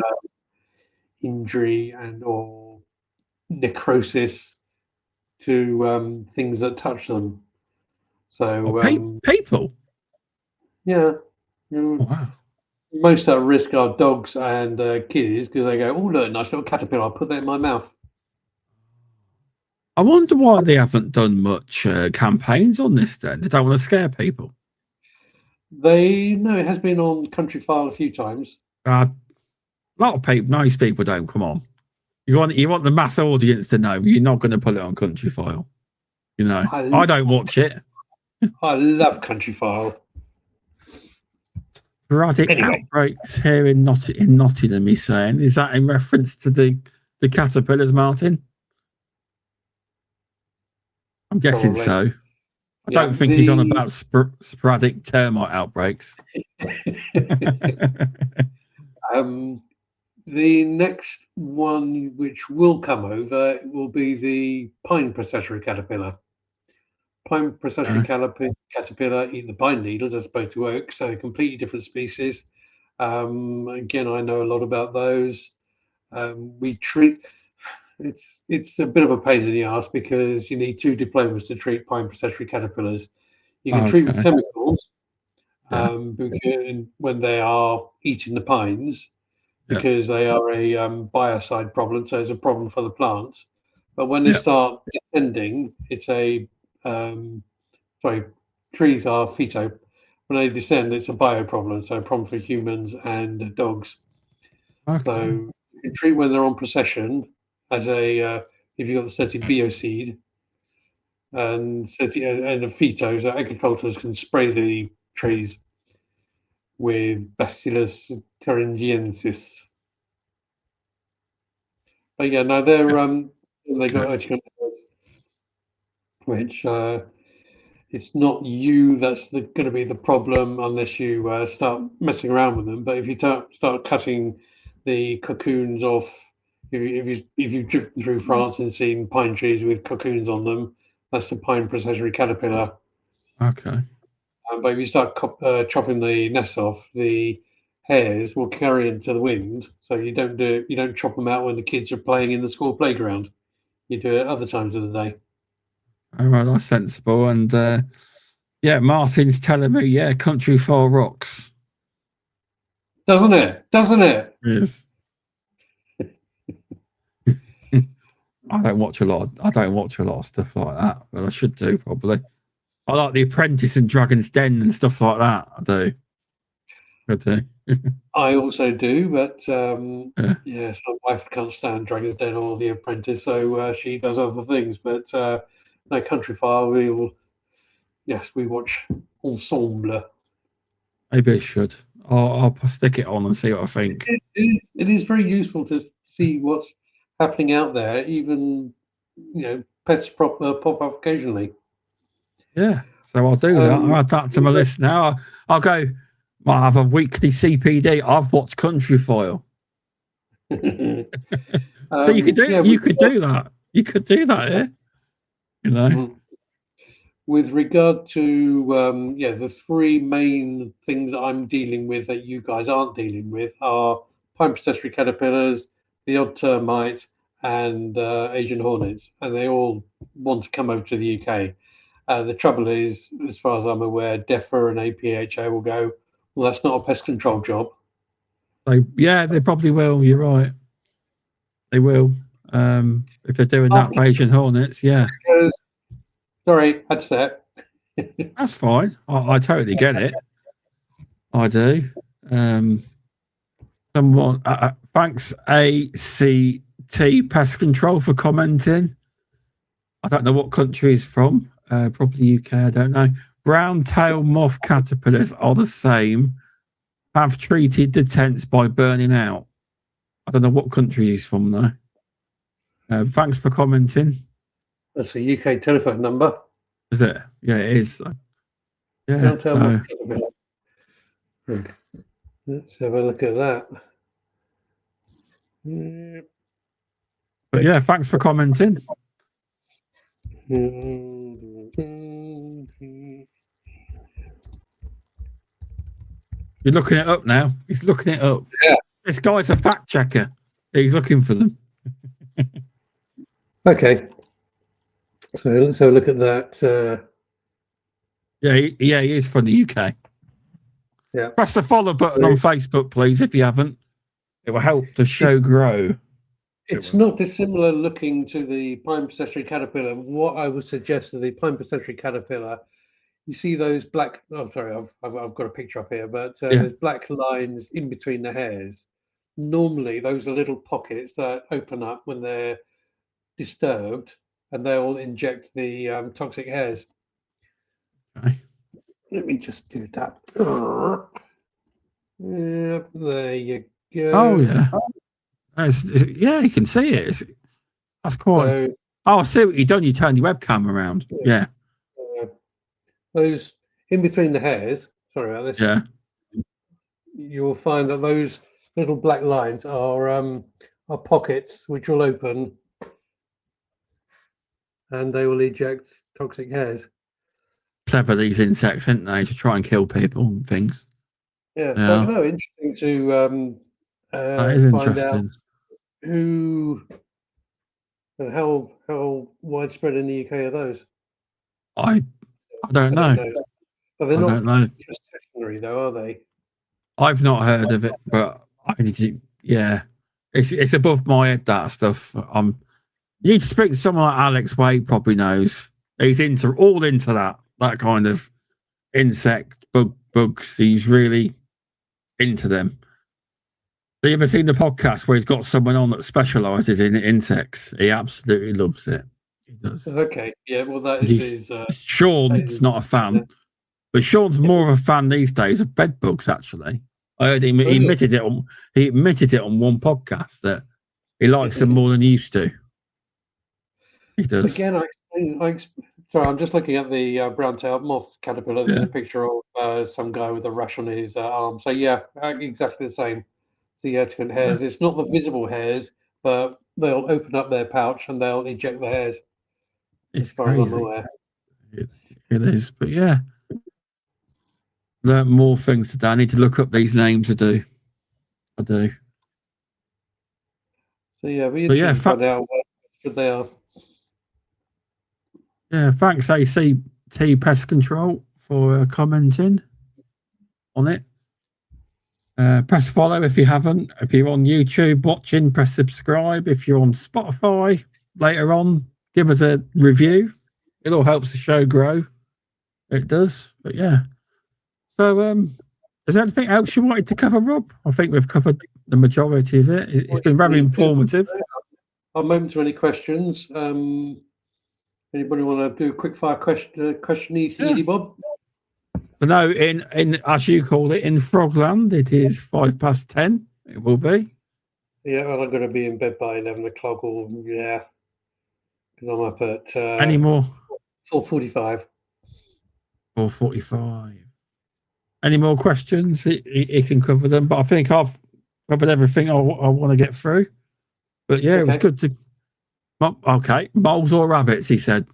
injury and or necrosis to things that touch them. So people. Yeah. Wow. Most at risk are dogs and kitties because they go, oh look, nice little caterpillar, I'll put that in my mouth. I wonder why they haven't done much campaigns on this then. They don't want to scare people. It has been on Country File a few times. A lot of people, nice people don't. Come on. You want the mass audience to know you're not going to put it on Country File. You know, I don't watch it. I love Country File. Sporadic outbreaks here in Nottingham, he's saying. Is that in reference to the caterpillars, Martin? I'm guessing so. I don't think he's on about sporadic termite outbreaks. The next one which will come over will be the pine processionary caterpillar. Pine processionary caterpillar eat the pine needles as opposed to oak, so completely different species. Again, I know a lot about those. We treat. It's a bit of a pain in the ass because you need 2 diplomas to treat pine processionary caterpillars. You can treat with chemicals when they are eating the pines, because they are a biocide problem, so it's a problem for the plants. But when they start descending, it's a trees are phyto. When they descend, it's a bio problem, so a problem for humans and dogs. So you can treat when they're on procession as a if you've got the certain bioseed and a phyto, so agriculturists can spray the trees with Bacillus thuringiensis. But yeah, no, they got urticant, which it's not you that's going to be the problem unless you start messing around with them. But if you start cutting the cocoons off, if you've driven through France and seen pine trees with cocoons on them, that's the pine processionary caterpillar. Okay. But if you start chopping the nests off, the hairs will carry into the wind. So you don't chop them out when the kids are playing in the school playground. You do it other times of the day. All right, that's sensible. And Martin's telling me, Country File rocks. Doesn't it? Yes. I don't watch a lot of stuff like that, but I should do probably. I like The Apprentice and Dragon's Den and stuff like that. I do. I also do, but so my wife can't stand Dragon's Den or The Apprentice, so she does other things. But no, Country File, we will yes, we watch Ensemble. Maybe I should. I'll stick it on and see what I think. It is very useful to see what's happening out there, even pets pop up occasionally. Yeah, so I'll do that. I'll add that to my list now. I'll go. I'll have a weekly CPD. I've watched Country File. So you could do. You could do that. You could do that. Yeah. You know. With regard to the three main things that I'm dealing with that you guys aren't dealing with are pine pistachio caterpillars, the odd termite, and Asian hornets, and they all want to come over to the UK. The trouble is, as far as I'm aware, DEFRA and APHA will go, well, that's not a pest control job. They probably will. You're right. They will. If they're doing that for Asian hornets, yeah. Sorry, that's that. That's fine. I totally get it. I do. Someone, thanks ACT Pest Control for commenting. I don't know what country he's from. Probably UK. I don't know. Brown tail moth caterpillars are the same. Have treated the tents by burning out. I don't know what country he's from though. Thanks for commenting. That's a UK telephone number. Is it? Yeah, it is. Yeah. So. Let's have a look at that. But yeah, thanks for commenting. You're looking it up now. He's looking it up. Yeah. This guy's a fact checker. He's looking for them. Okay. So let's have a look at that. He is from the UK. Yeah. Press the follow button on Facebook, please, if you haven't. It will help the show grow. It's not dissimilar looking to the pine pistachio caterpillar. What I would suggest to the pine pistachio caterpillar, you see those black. Oh, sorry, I've got a picture up here, but there's black lines in between the hairs. Normally, those are little pockets that open up when they're disturbed, and they'll inject the toxic hairs. Okay. Let me just do that. Yep, there you go. Oh yeah. Yeah, you can see it. That's quite. I see what you've done. You turned your webcam around. Yeah. Those in between the hairs. Sorry about this. Yeah. You will find that those little black lines are pockets which will open, and they will eject toxic hairs. Clever, these insects, aren't they, to try and kill people and things. Yeah. But no, interesting to that is find interesting. out who and how widespread in the UK are those. I don't know. But they're I don't know. Stationary though, are they? I've not heard of it, but I need to. Yeah, it's above my head, that stuff. You need to speak to someone like Alex Wade. Probably knows. He's all into that kind of insect bugs. He's really into them. Have you ever seen the podcast where he's got someone on that specialises in insects? He absolutely loves it. He does. Okay, yeah. Well, that is Shaun's not a fan, but Shaun's more of a fan these days of bed bugs. Actually, I heard him. He admitted it on. He admitted it on one podcast that he likes them more than he used to. He does. Again, sorry, I'm just looking at the brown-tailed moth caterpillar. There's a picture of some guy with a rash on his arm. So yeah, exactly the same. The different hairs. It's not the visible hairs, but they'll open up their pouch and they'll eject the hairs. It's crazy. It is, but yeah. Learn more things today. I need to look up these names. I do. So yeah, find out what they are. Yeah, thanks ACT Pest Control for commenting on it. Press follow if you haven't. If you're on YouTube watching, press subscribe. If you're on Spotify later on, give us a review. It all helps the show grow. It does. But yeah. So is there anything else you wanted to cover, Rob? I think we've covered the majority of it. It's been very informative. I'm open to any questions. Anybody want to do a quick fire question, Edie Bob? So no, in as you called it, in Frogland, it is 10:05. It will be. Yeah, well, I'm going to be in bed by 11 o'clock, or because I'm up at Any more? 4:45. 4:45. Any more questions? He can cover them, but I think I've covered everything I want to get through. But yeah, it was good to. Okay, moles or rabbits? He said.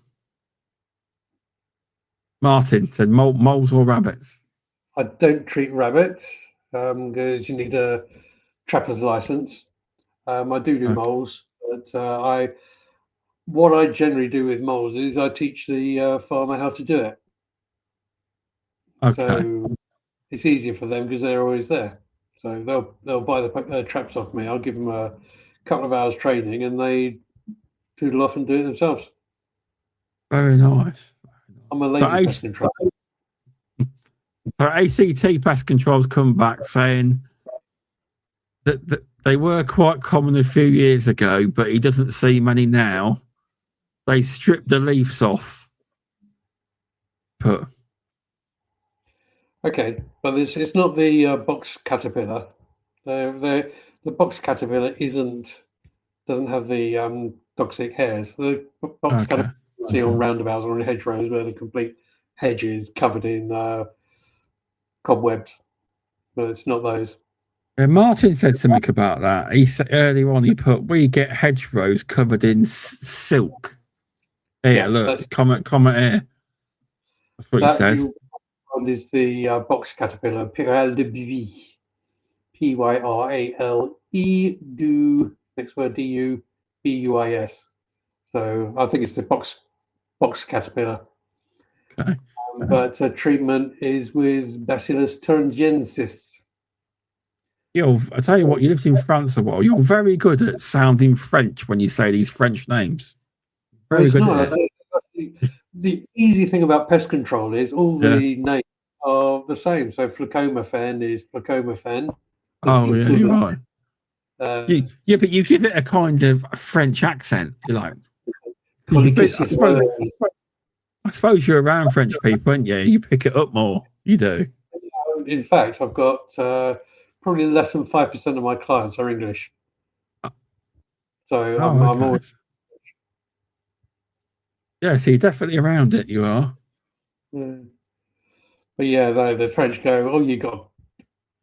Martin said moles or rabbits. I don't treat rabbits because you need a trapper's license. I do moles, but what I generally do with moles is I teach the farmer how to do it. Okay. So it's easier for them because they're always there. So they'll buy the traps off me. I'll give them a couple of hours training, and they toodle off and do it themselves. Very nice. I'm a lazy pest control. So ACT Pest Control's come back saying that they were quite common a few years ago, but he doesn't see many now. They stripped the leaves off. Okay, but it's not the box caterpillar. The box caterpillar doesn't have the toxic hairs. The box caterpillar you see on roundabouts or in hedgerows where the complete hedge is covered in cobwebs, but it's not those. Martin said something about that. He said earlier on, we get hedgerows covered in silk. Here, look, comment here. That's what he said. Is the box caterpillar, Pyrale de Buis, Pyrale du, next word du, Buis. So I think it's the box caterpillar. Okay. But treatment is with Bacillus thuringiensis. I tell you what, you lived in France a while. You're very good at sounding French when you say these French names. Very good at it. The easy thing about pest control is all the names are the same. So flecomofen is flecomofen. Oh, yeah, you're right. But you give it a kind of French accent. You're like, I suppose you're around French people, aren't you? You pick it up more. You do. In fact, I've got probably less than 5% of my clients are English. So I'm always. Yeah, so you're definitely around it. You are. Yeah. But yeah, the French go, "Oh, you got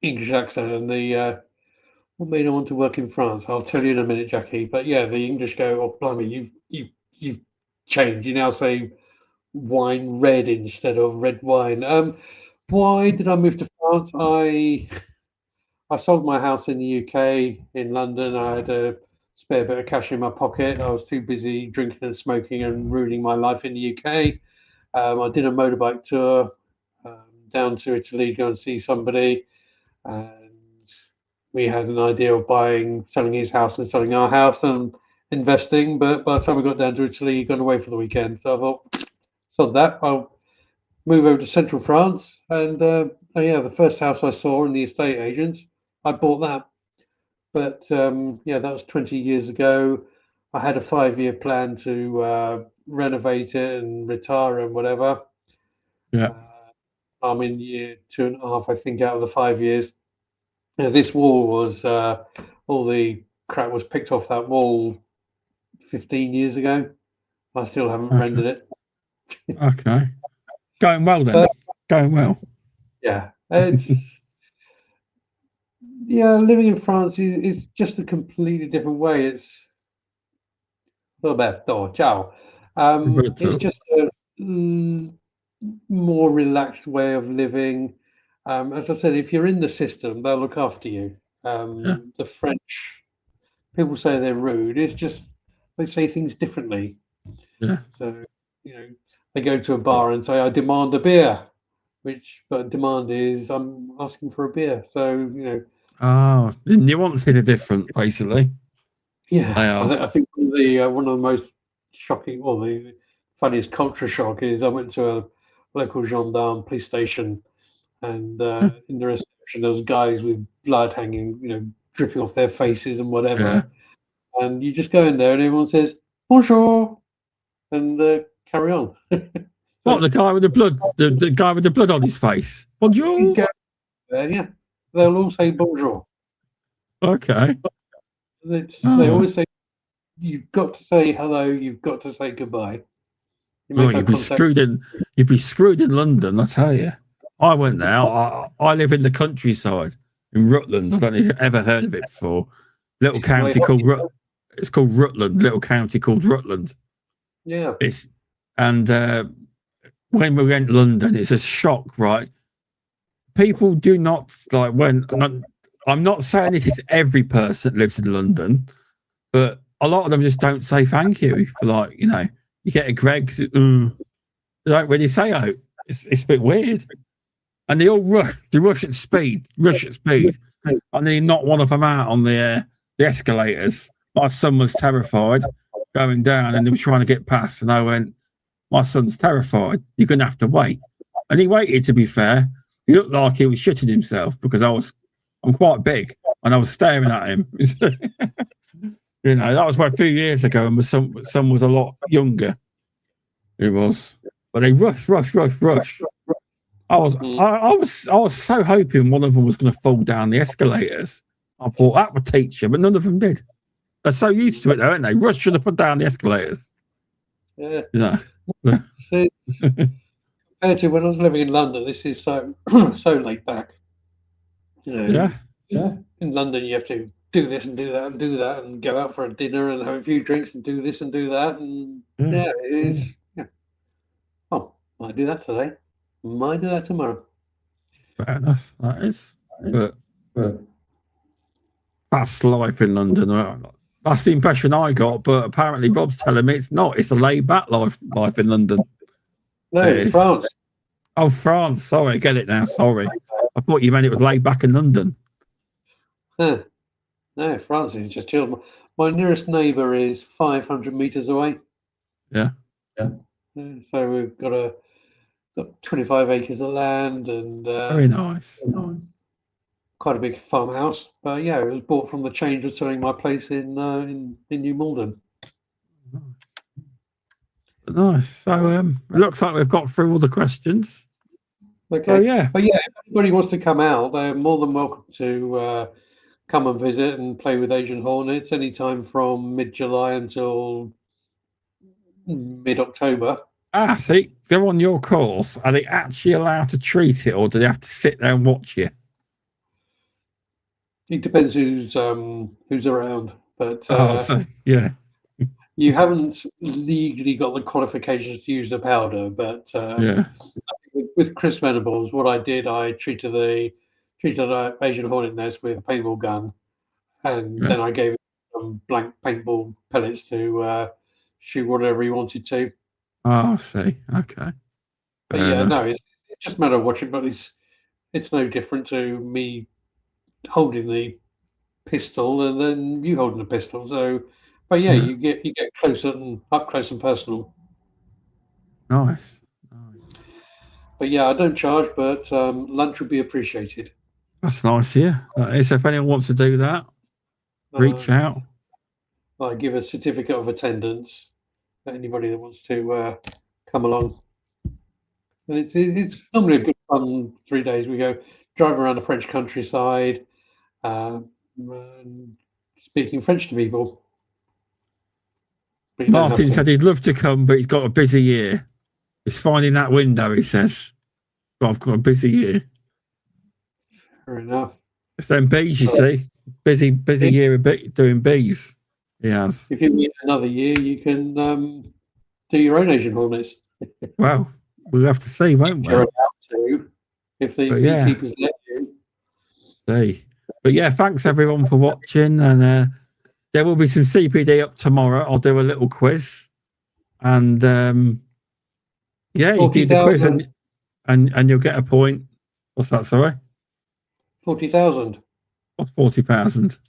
English accent," and what made I want to work in France? I'll tell you in a minute, Jackie. But yeah, the English go, "Oh, blimey, you've changed. You now say wine red instead of red wine." Why did I move to France? I sold my house in the UK, in London. I had a spare bit of cash in my pocket. I was too busy drinking and smoking and ruining my life in the UK. I did a motorbike tour down to Italy to go and see somebody, and we had an idea of selling his house and selling our house and investing. But by the time we got down to Italy, he'd gone away for the weekend. So I thought, so that I'll move over to central France. And the first house I saw in the estate agents, I bought that. But that was 20 years ago. I had a 5-year plan to renovate it and retire and whatever. Yeah. I'm in year 2.5, I think, out of the 5 years. This wall was all the crap was picked off that wall 15 years ago. I still haven't rendered it. Okay. Going well then. Going well. Yeah. It's living in France is just a completely different way. It's Roberto, ciao. It's just a more relaxed way of living. As I said, if you're in the system, they'll look after you. The French people say they're rude. It's just they say things differently. Yeah. So they go to a bar and say, "I demand a beer," but demand is I'm asking for a beer. So Oh, the nuances are different, basically. Yeah, I think one of the most shocking, or the funniest culture shock is I went to a local gendarme police station, and in the reception there was guys with blood hanging, dripping off their faces and whatever. And you just go in there and everyone says bonjour, and the carry on. What, the guy with the blood? The guy with the blood on his face? Bonjour. Yeah, they'll all say bonjour. Okay. They always say, you've got to say hello, you've got to say goodbye. You'd be screwed in. You'd be screwed in London, I tell you. I went there. I live in the countryside in Rutland. I don't know if you've ever heard of it before. Little county called It's called Rutland. Little county called Rutland. Yeah. When we went to London, it's a shock, right? People do not like when. I'm not saying it is every person that lives in London, but a lot of them just don't say thank you for you get a Greg's. They don't really say oh. It's a bit weird, and they all rush at speed, and then knock one of them out on the escalators. My son was terrified going down, and he was trying to get past, and I went, my son's terrified. You're going to have to wait. And he waited, to be fair. He looked like he was shitting himself because I'm quite big and I was staring at him. That was about a few years ago, and my son was a lot younger. It was. But they rush. I was so hoping one of them was going to fall down the escalators. I thought that would teach you, but none of them did. They're so used to it, though, aren't they? Rushing to put down the escalators. Yeah. See, compared to when I was living in London, this is so laid back. Yeah. In London, you have to do this and do that and do that, and go out for a dinner and have a few drinks and do this and do that, and it is. Yeah. Oh, might do that today. Might do that tomorrow. Fair enough. That is. But that's life in London. That's the impression I got, but apparently Rob's telling me it's not. It's a laid-back life in London. No, France. Oh, France. Sorry, I get it now. Sorry. I thought you meant it was laid back in London. No, France is just chill. My nearest neighbour is 500 metres away. Yeah. So we've got 25 acres of land and very nice. Quite a big farmhouse. But yeah, it was bought from the change of selling my place in New Malden. Nice. So it looks like we've got through all the questions. Okay. So, yeah. But yeah, if anybody wants to come out, they're more than welcome to come and visit and play with Asian Hornets anytime from mid-July until mid-October. See, they're on your course. Are they actually allowed to treat it, or do they have to sit there and watch you? It depends who's around, but yeah. You haven't legally got the qualifications to use the powder, but with Chris Venables, what I did, I treated an Asian hornet nest with a paintball gun, and then I gave him some blank paintball pellets to shoot whatever he wanted to. Oh, I see. Okay. But it's just a matter of watching. But it's no different to me holding the pistol and then you holding the pistol. So, but you get up close and personal. Nice. But I don't charge, but lunch would be appreciated. That's nice, yeah. So if anyone wants to do that, reach out. I give a certificate of attendance to anybody that wants to come along. And it's normally a good fun 3 days. We go drive around the French countryside, and speaking French to people. Martin said he'd love to come, but he's got a busy year. He's finding that window, he says. But I've got a busy year. Fair enough. It's them bees, you see. Busy year doing bees. He has. If you wait another year, you can do your own Asian Hornets. Well, we'll have to see, won't we? You're allowed to, if the beekeepers let you. See. But yeah, thanks everyone for watching, and there will be some CPD up tomorrow. I'll do a little quiz, and you do the quiz, and you'll get a point. What's that? Sorry, 40,000. What's 40,000?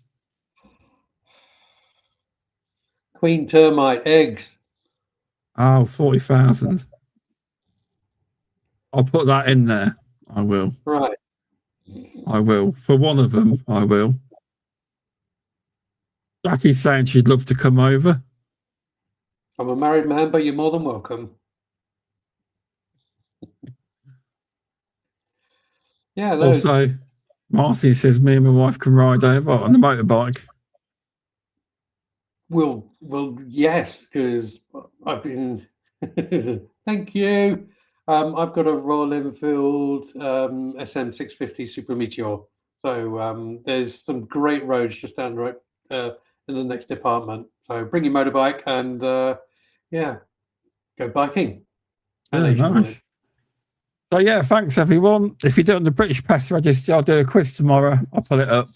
Queen termite eggs. Oh, 40,000. I'll put that in there. I will. Right. I will. For one of them, I will. Jackie's saying she'd love to come over. I'm a married man, but you're more than welcome. Yeah. Also, Marty says me and my wife can ride over on the motorbike. Well, yes, because I've been. Thank you. I've got a Royal Enfield SM650 Super Meteor. So there's some great roads just down the road in the next department. So bring your motorbike and go biking. Yeah, nice. So yeah, thanks everyone. If you do it on the British Pest Register, I'll do a quiz tomorrow. I'll put it up.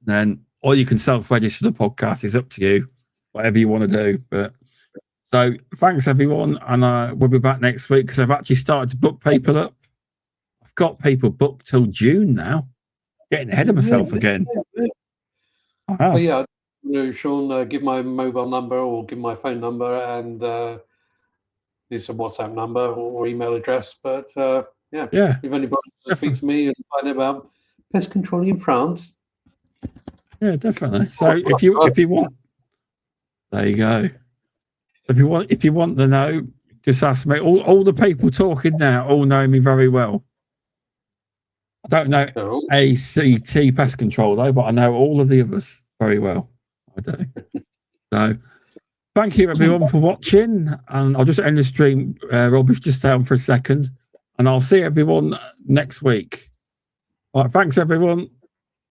Then, or you can self-register the podcast. It's up to you, whatever you want to do. But so thanks everyone, and we'll be back next week because I've actually started to book people up. I've got people booked till June now. Getting ahead of myself again. But yeah, Shaun, give my mobile number or give my phone number and there's a WhatsApp number or email address. But if anybody wants to speak to me and find out about pest control in France. Yeah, definitely. So if you want, there you go. If you want to know, just ask me. All the people talking now all know me very well. I don't know ACT pest control though, but I know all of the others very well. I do. So thank you everyone for watching, and I'll just end the stream. Rob, just stay on for a second, and I'll see everyone next week. All right, thanks everyone.